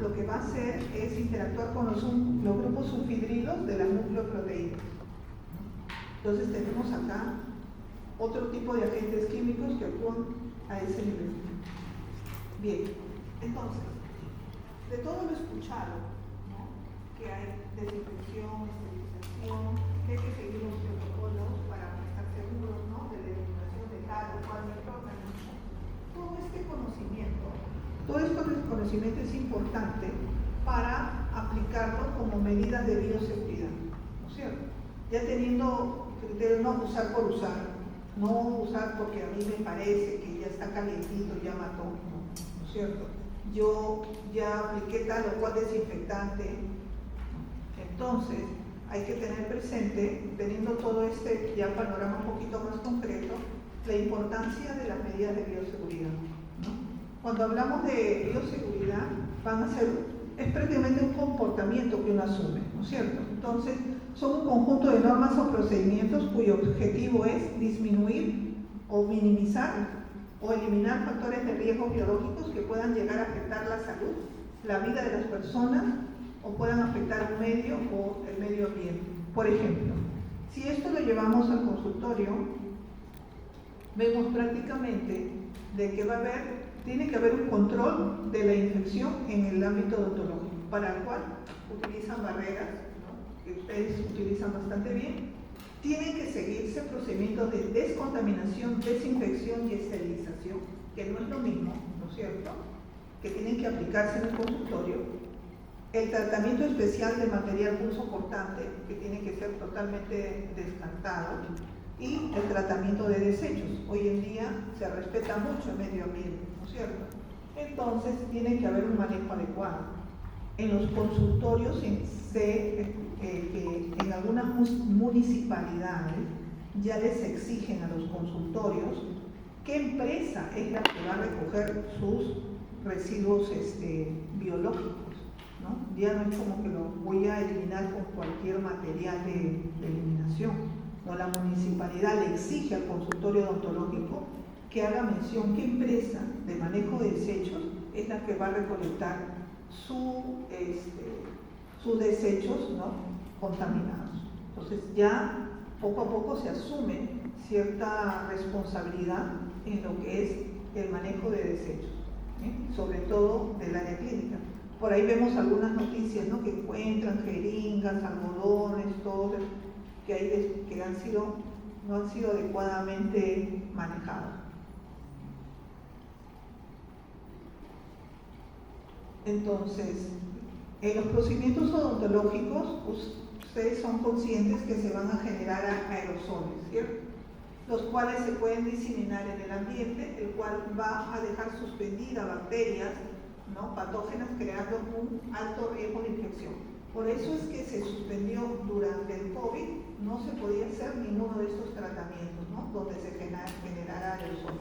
Lo que va a hacer es interactuar con los grupos sulfidrilos de las nucleoproteínas. Entonces tenemos acá otro tipo de agentes químicos que actúan a ese nivel. Bien, entonces, de todo lo escuchado, que hay desinfección, esterilización, que hay que seguir los protocolos para estar seguros, ¿no?, de la eliminación de tal o cual microorganismo. Todo este conocimiento es importante para aplicarlo como medidas de bioseguridad, ¿no es cierto? Ya teniendo criterios, no usar por usar, no usar porque a mí me parece que ya está calientito, ya mató, ¿no es cierto? Yo ya apliqué tal o cual desinfectante. Entonces, hay que tener presente, teniendo todo este ya panorama un poquito más concreto, la importancia de las medidas de bioseguridad, ¿no? Cuando hablamos de bioseguridad, es prácticamente un comportamiento que uno asume, ¿no es cierto? Entonces, son un conjunto de normas o procedimientos cuyo objetivo es disminuir o minimizar o eliminar factores de riesgo biológicos que puedan llegar a afectar la salud, la vida de las personas, o puedan afectar el medio o el medio ambiente. Por ejemplo, si esto lo llevamos al consultorio, vemos prácticamente de que tiene que haber un control de la infección en el ámbito odontológico, para el cual utilizan barreras, ¿no?, que ustedes utilizan bastante bien. Tienen que seguirse procedimientos de descontaminación, desinfección y esterilización, que no es lo mismo, ¿no es cierto?, que tienen que aplicarse en el consultorio. El tratamiento especial de material punzocortante, que tiene que ser totalmente descartado, y el tratamiento de desechos. Hoy en día se respeta mucho el medio ambiente, ¿no es cierto? Entonces tiene que haber un manejo adecuado. En los consultorios en algunas municipalidades ya les exigen a los consultorios qué empresa es la que va a recoger sus residuos biológicos, ¿no? Ya no es como que lo voy a eliminar con cualquier material de eliminación. No, la municipalidad le exige al consultorio odontológico que haga mención qué empresa de manejo de desechos es la que va a recolectar sus desechos, ¿no?, contaminados. Entonces ya poco a poco se asume cierta responsabilidad en lo que es el manejo de desechos, sobre todo del área clínica. Por ahí vemos algunas noticias, ¿no?, que encuentran jeringas, algodones, todo que no han sido adecuadamente manejados. Entonces, en los procedimientos odontológicos, ustedes son conscientes que se van a generar aerosoles, ¿cierto?, los cuales se pueden diseminar en el ambiente, el cual va a dejar suspendida bacterias, ¿no?, patógenas, creando un alto riesgo de infección. Por eso es que se suspendió durante el COVID, no se podía hacer ninguno de estos tratamientos, ¿no? Donde se generara aerosol,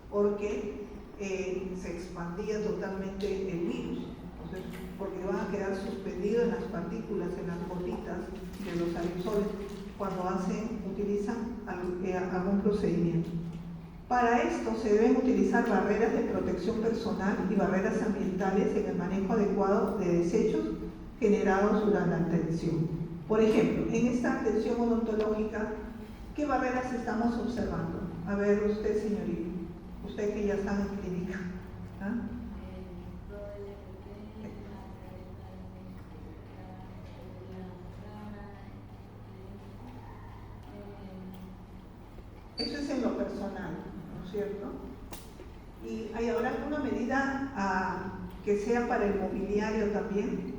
porque se expandía totalmente el virus. Entonces, porque van a quedar suspendidos en las partículas, en las gotitas de los aerosoles cuando utilizan algún procedimiento. Para esto se deben utilizar barreras de protección personal y barreras ambientales en el manejo adecuado de desechos generados durante la atención. Por ejemplo, en esta atención odontológica, ¿qué barreras estamos observando? A ver, usted, señorita, usted que ya está en clínica. ¿Ah? Eso es en lo personal, ¿no es cierto? ¿Y hay ahora alguna medida que sea para el mobiliario también?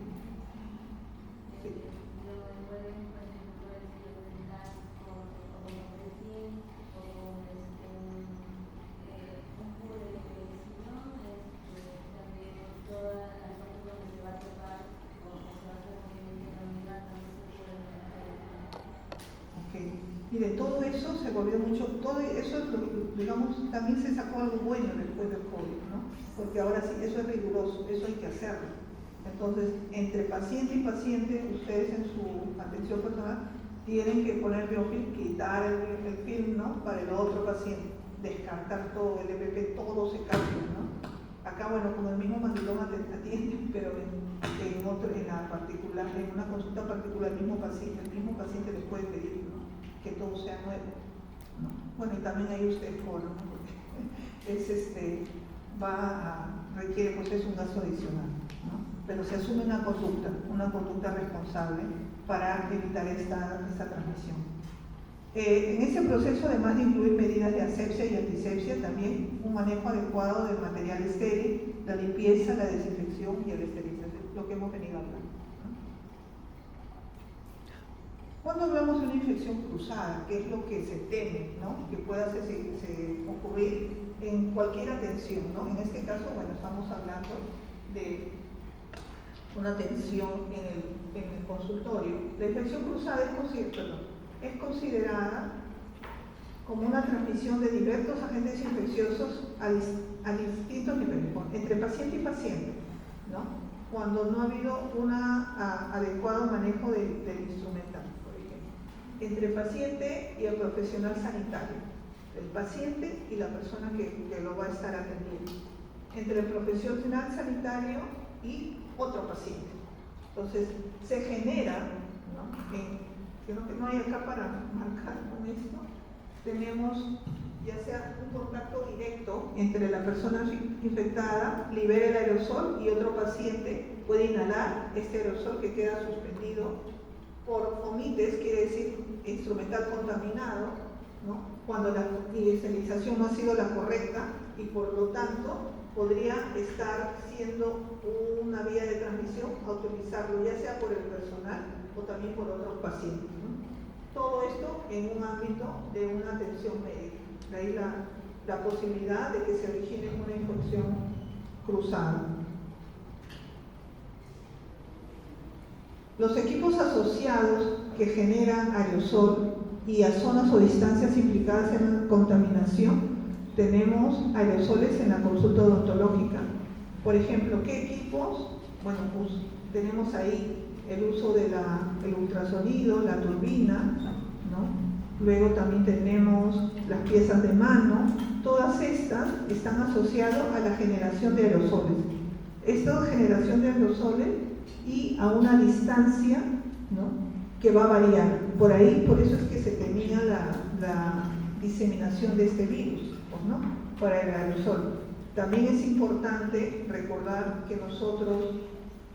Mire, todo eso se volvió mucho, todo eso, digamos, también se sacó algo bueno después del COVID, ¿no? Porque ahora sí, eso es riguroso, eso hay que hacerlo. Entonces, entre paciente y paciente, ustedes en su atención personal tienen que poner biofilm, quitar el film, ¿no? Para el otro paciente, descartar todo, el EPP, todo se cambia, ¿no? Acá, bueno, como el mismo mandiloma te atiende, pero en una consulta particular, el mismo paciente les puede pedir, ¿no? Que todo sea nuevo, ¿no? Bueno, y también ahí usted pone, ¿no? Porque requiere, pues es un gasto adicional, ¿no? Pero se asume una conducta responsable para evitar esta transmisión. En ese proceso, además de incluir medidas de asepsia y antisepsia, también un manejo adecuado del material estéril, la limpieza, la desinfección y la esterilización, lo que hemos venido hablando. Cuando hablamos de una infección cruzada, ¿qué es lo que se teme, ¿no? Que pueda ocurrir en cualquier atención, ¿no? En este caso, bueno, estamos hablando de una atención en el consultorio. La infección cruzada es considerada como una transmisión de diversos agentes infecciosos a distintos niveles, entre paciente y paciente, ¿no? Cuando no ha habido un adecuado manejo del instrumental. Entre el paciente y el profesional sanitario, el paciente y la persona que lo va a estar atendiendo, entre el profesional sanitario y otro paciente. Entonces, se genera, ¿no? Creo que no hay acá para marcar con esto, tenemos ya sea un contacto directo entre la persona infectada, libera el aerosol y otro paciente puede inhalar este aerosol que queda suspendido por fomites, quiere decir instrumental contaminado, ¿no? Cuando la esterilización no ha sido la correcta y por lo tanto podría estar siendo una vía de transmisión a utilizarlo ya sea por el personal o también por otros pacientes, ¿no? Todo esto en un ámbito de una atención médica. De ahí la posibilidad de que se origine una infección cruzada. Los equipos asociados que generan aerosol y a zonas o distancias implicadas en la contaminación, tenemos aerosoles en la consulta odontológica. Por ejemplo, ¿qué equipos? Bueno, pues tenemos ahí el uso del ultrasonido, la turbina, ¿no? Luego también tenemos las piezas de mano. Todas estas están asociadas a la generación de aerosoles. Esta generación de aerosoles y a una distancia, ¿no? Que va a variar. Por eso es que se temía la diseminación de este virus, ¿no? Para el aerosol. También es importante recordar que nosotros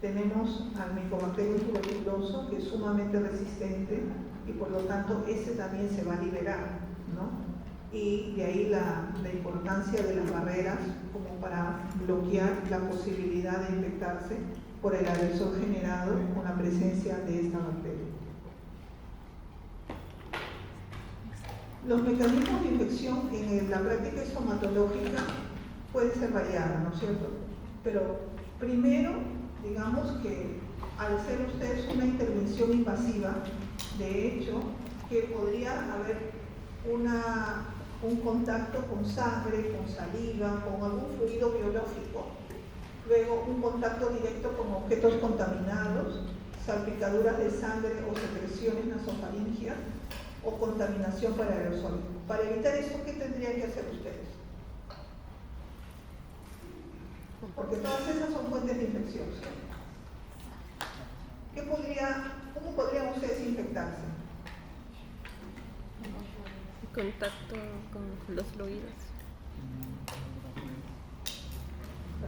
tenemos al Mycobacterium tuberculoso, que es sumamente resistente y por lo tanto ese también se va a liberar, ¿no? Y de ahí la importancia de las barreras como para bloquear la posibilidad de infectarse por el aerosol generado con la presencia de esta bacteria. Los mecanismos de infección en la práctica estomatológica pueden ser variados, ¿no es cierto? Pero primero, digamos que al hacer ustedes una intervención invasiva, de hecho, que podría haber un contacto con sangre, con saliva, con algún fluido biológico, luego un contacto directo con objetos contaminados, salpicaduras de sangre o secreciones nasofaringias o contaminación por aerosol. Para evitar esto, ¿qué tendrían que hacer ustedes? Porque todas esas son fuentes de infección. ¿Cómo podrían ustedes infectarse? Contacto con los fluidos.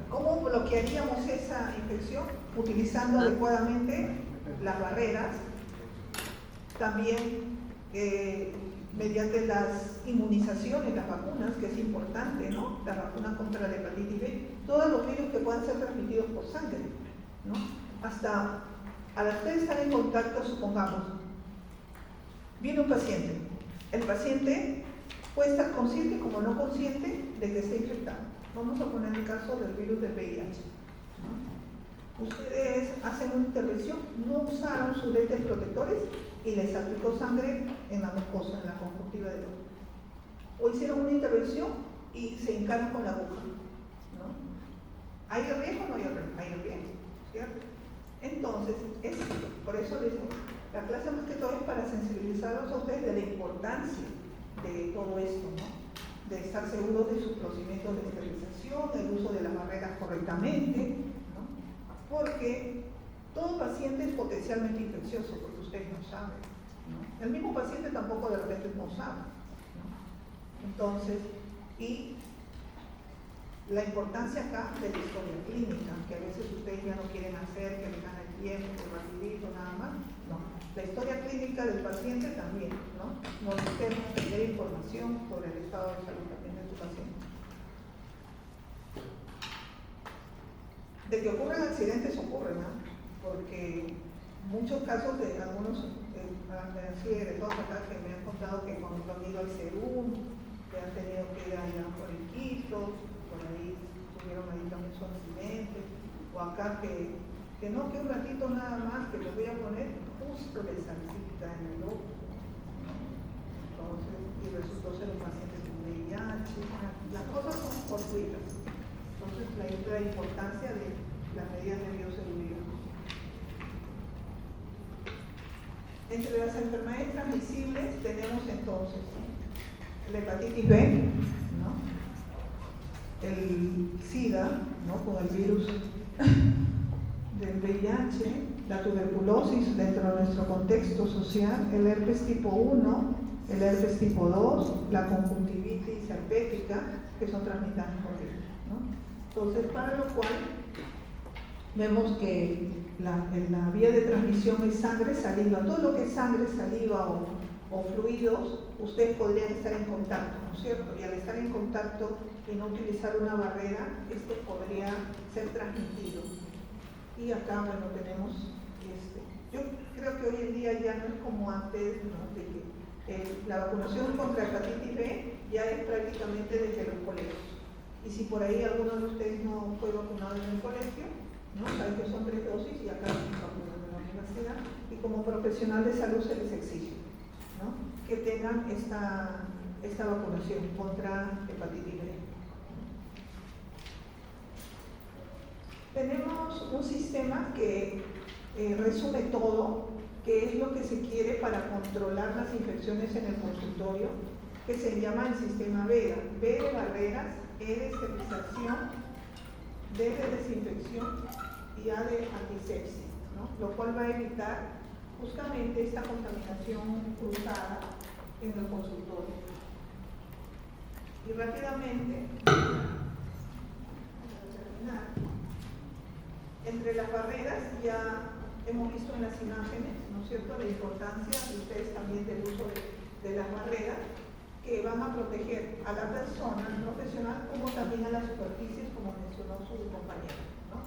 ¿Cómo bloquearíamos esa infección? Utilizando adecuadamente las barreras, también mediante las inmunizaciones, las vacunas, que es importante, ¿no? La vacuna contra la hepatitis B, todos los virus que puedan ser transmitidos por sangre, ¿no? Hasta al ustedes estar en contacto, supongamos, viene un paciente. El paciente puede estar consciente como no consciente de que está infectado. Vamos a poner el caso del virus del VIH, ¿no? Ustedes hacen una intervención, no usaron sus lentes protectores y les aplicó sangre en la mucosa, en la conjuntiva del ojo. O hicieron una intervención y se hincaron con la aguja, ¿no? ¿Hay riesgo o no hay riesgo? Hay riesgo, ¿cierto? Entonces, por eso les digo, la clase más que todo es para sensibilizarlos a ustedes de la importancia de todo esto, ¿no? De estar seguros de sus procedimientos de esterilización, el uso de las barreras correctamente, ¿no? Porque todo paciente es potencialmente infeccioso, porque ustedes no saben, ¿no? El mismo paciente tampoco de repente no sabe, ¿no? Entonces, y la importancia acá de la historia clínica, que a veces ustedes ya no quieren hacer, que le gana el tiempo, rapidito, nada más, no. La historia clínica del paciente también, ¿no? Nos debemos tener información sobre el estado de salud también de tu paciente. De que ocurren accidentes, ocurren, ¿no? Porque muchos casos de algunos egresados acá que me han contado que cuando han ido al Serum, que han tenido que ir allá por el Quito, por ahí tuvieron ahí también su accidente, o acá que no, que un ratito nada más, que les voy a poner justo de salsita en el ojo. Entonces, y resultó ser un paciente con VIH. Las cosas son fortuitas. Entonces, la importancia de las medidas de bioseguridad. Entre las enfermedades transmisibles tenemos entonces la hepatitis B, ¿no? El SIDA, ¿no? Con el virus del VIH, la tuberculosis dentro de nuestro contexto social, el herpes tipo 1, el herpes tipo 2, la conjuntivitis herpética, que son transmitidas por virus, ¿no? Entonces, para lo cual vemos que la vía de transmisión es sangre, saliva. Todo lo que es sangre, saliva o fluidos, ustedes podrían estar en contacto, ¿no es cierto? Y al estar en contacto y no utilizar una barrera, esto podría ser transmitido. Y acá, bueno, tenemos yo creo que hoy en día ya no es como antes, ¿no? De que la vacunación contra hepatitis B ya es prácticamente desde los colegios. Y si por ahí alguno de ustedes no fue vacunado en el colegio, ¿no? Saben que son 3 dosis y acá se vacunan en la universidad, y como profesional de salud se les exige, ¿no? Que tengan esta vacunación contra hepatitis B. Tenemos un sistema que resume todo, que es lo que se quiere para controlar las infecciones en el consultorio, que se llama el sistema VEDA. B de barreras, E de esterilización, D de desinfección y A de antisepsia, ¿no? Lo cual va a evitar justamente esta contaminación cruzada en el consultorio. Y rápidamente, entre las barreras ya hemos visto en las imágenes, ¿no es cierto?, la importancia de ustedes también del uso de las barreras que van a proteger a la persona profesional como también a las superficies, como mencionó su compañero, ¿no?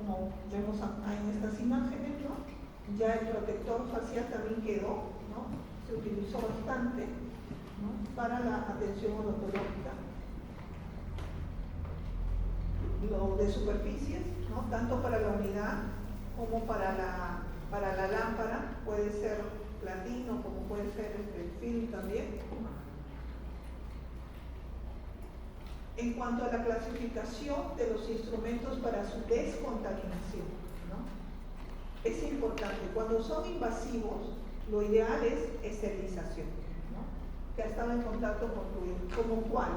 Como vemos en estas imágenes, ¿no? Ya el protector facial también quedó, ¿no? Se utilizó bastante, ¿no? Para la atención odontológica. lo de superficies, ¿no? Tanto para la unidad como para la lámpara, puede ser platino como puede ser film también. En cuanto a la clasificación de los instrumentos para su descontaminación, ¿no? Es importante, cuando son invasivos, lo ideal es esterilización, ¿no? Que ha estado en contacto con fluidos, como cuál,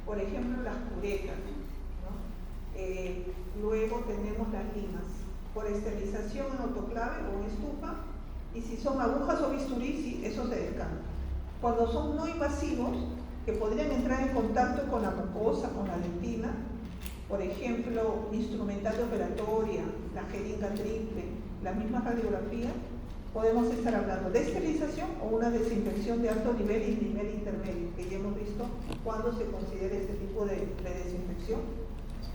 por ejemplo, las curetas, ¿no? Luego tenemos las limas, por esterilización en autoclave o en estufa, y si son agujas o bisturí, sí, eso se descarta. Cuando son no invasivos, que podrían entrar en contacto con la mucosa, con la dentina, por ejemplo, instrumentaria operatoria, la jeringa triple, la misma radiografía, podemos estar hablando de esterilización o una desinfección de alto nivel y nivel intermedio, que ya hemos visto cuando se considera este tipo de desinfección.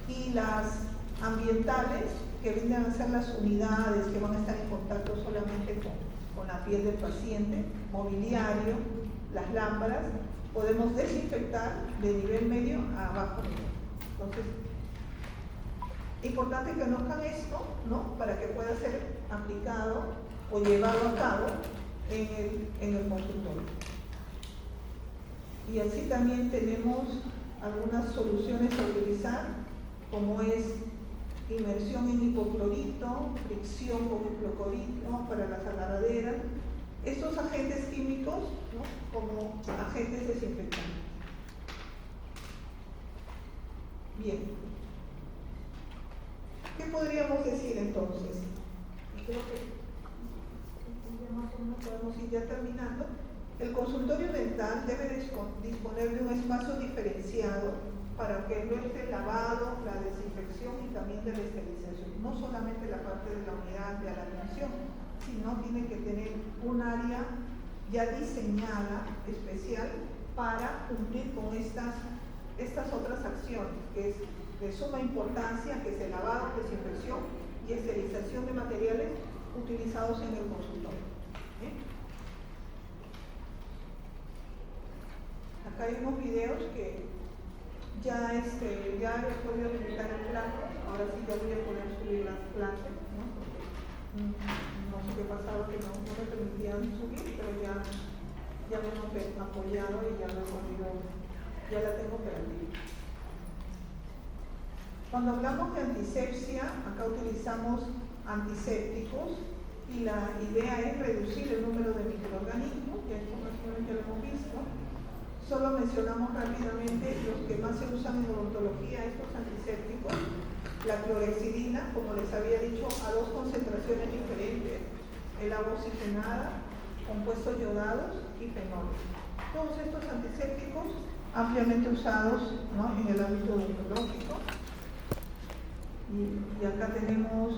Y las ambientales, que vienen a ser las unidades que van a estar en contacto solamente con la piel del paciente, mobiliario, las lámparas, podemos desinfectar de nivel medio a bajo nivel. Entonces, importante que conozcan esto, ¿no? Para que pueda ser aplicado o llevado a cabo en el consultorio. Y así también tenemos algunas soluciones a utilizar, como es inmersión en hipoclorito, fricción con hipoclorito para las agarraderas. Estos agentes químicos, ¿no? Como agentes desinfectantes. Bien. ¿Qué podríamos decir entonces? Creo que ya más o menos podemos ir ya terminando. El consultorio dental debe disponer de un espacio diferenciado para que no esté el lavado, la desinfección y también de la esterilización. No solamente la parte de la unidad de la atención, sino tiene que tener un área ya diseñada especial para cumplir con estas otras acciones, que es de suma importancia, que es el lavado, desinfección y esterilización de materiales utilizados en el consultorio. Acá hay unos videos que ya he podido habilitar el plan, ahora sí ya voy a poder subir las clases, ¿no? Porque no sé qué pasaba, que no me permitían subir, pero ya me hemos apoyado y ya lo he podido, ya la tengo operativa. Cuando hablamos de antisepsia, acá utilizamos antisépticos y la idea es reducir el número de microorganismos, ya esto más o menos ya lo hemos visto. Solo mencionamos rápidamente los que más se usan en odontología, estos antisépticos. La clorhexidina, como les había dicho, a dos concentraciones diferentes, el agua oxigenada, compuestos yodados y fenoles. Todos estos antisépticos ampliamente usados, ¿no? En el ámbito odontológico. Y acá tenemos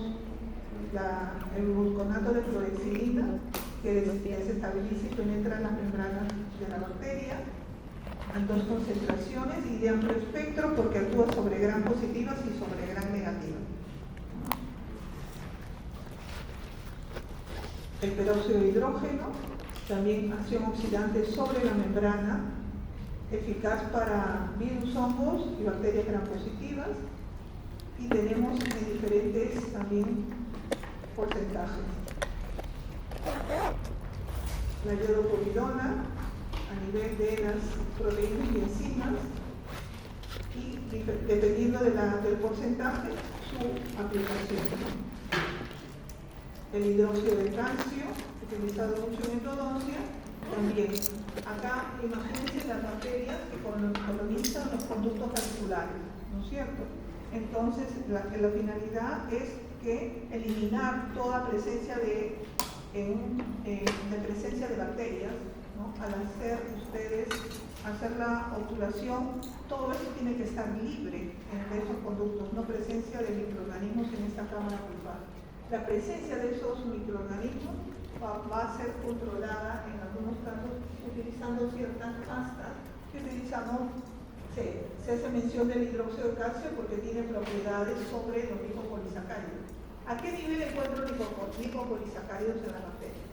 el gluconato de clorhexidina, que se estabiliza y penetra en las membranas de la bacteria en dos concentraciones y de amplio espectro, porque actúa sobre gran positivas y sobre gran negativas. El peróxido de hidrógeno, también acción oxidante sobre la membrana, eficaz para virus, hongos y bacterias gram positivas. Y tenemos en diferentes también porcentajes. La iodopovidona a nivel de las proteínas y enzimas, y dependiendo del porcentaje, su aplicación. El hidróxido de calcio, utilizado mucho en endodoncia, también. Acá imagínense las bacterias que colonizan los conductos vasculares, ¿no es cierto? Entonces, la finalidad es que eliminar toda presencia de presencia de bacterias, ¿no? Al hacer la obturación, todo eso tiene que estar libre de esos conductos, no presencia de microorganismos en esta cámara pulpar. La presencia de esos microorganismos va a ser controlada en algunos casos utilizando ciertas pastas que utilizamos. Se hace mención del hidróxido de calcio porque tiene propiedades sobre los lipopolisacáridos. ¿A qué nivel encuentro lipopolisacáridos en la bacteria?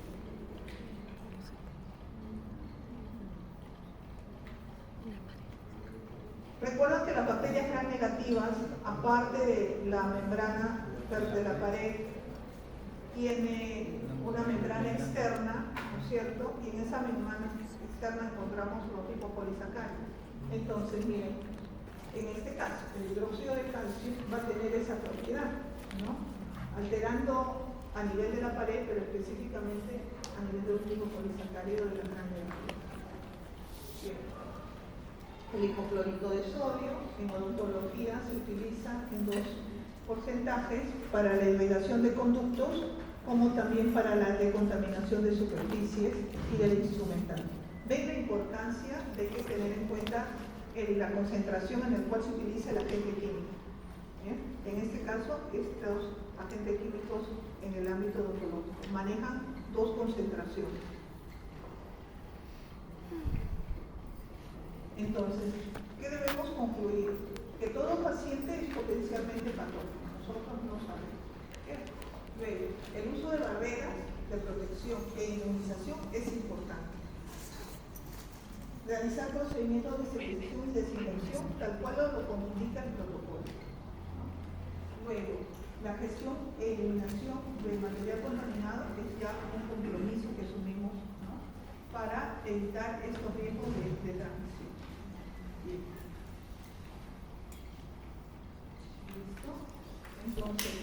Recuerden Recuerdan que las bacterias gram negativas, aparte de la membrana de la pared, tiene una membrana externa, ¿no es cierto? Y en esa membrana externa encontramos los lipopolisacáridos. Entonces, miren, en este caso, el hidróxido de calcio va a tener esa propiedad, ¿no? Alterando a nivel de la pared, pero específicamente a nivel de un lipopolisacárido de la gran negativa. Bien. El hipoclorito de sodio en odontología se utiliza en 2 porcentajes para la irrigación de conductos, como también para la decontaminación de superficies y del instrumental. ¿Ven la importancia de que tener en cuenta la concentración en la cual se utiliza el agente químico? ¿Bien? En este caso, estos agentes químicos en el ámbito odontológico manejan 2 concentraciones. Entonces, ¿qué debemos concluir? Que todo paciente es potencialmente patógeno. Nosotros no sabemos. Luego, el uso de barreras de protección e inmunización es importante. Realizar procedimientos de esterilización y desinfección tal cual lo indica el protocolo. Luego, la gestión e eliminación del material contaminado es ya un compromiso que asumimos, ¿no?, para evitar estos riesgos de transmisión. Bien. ¿Listo? Entonces,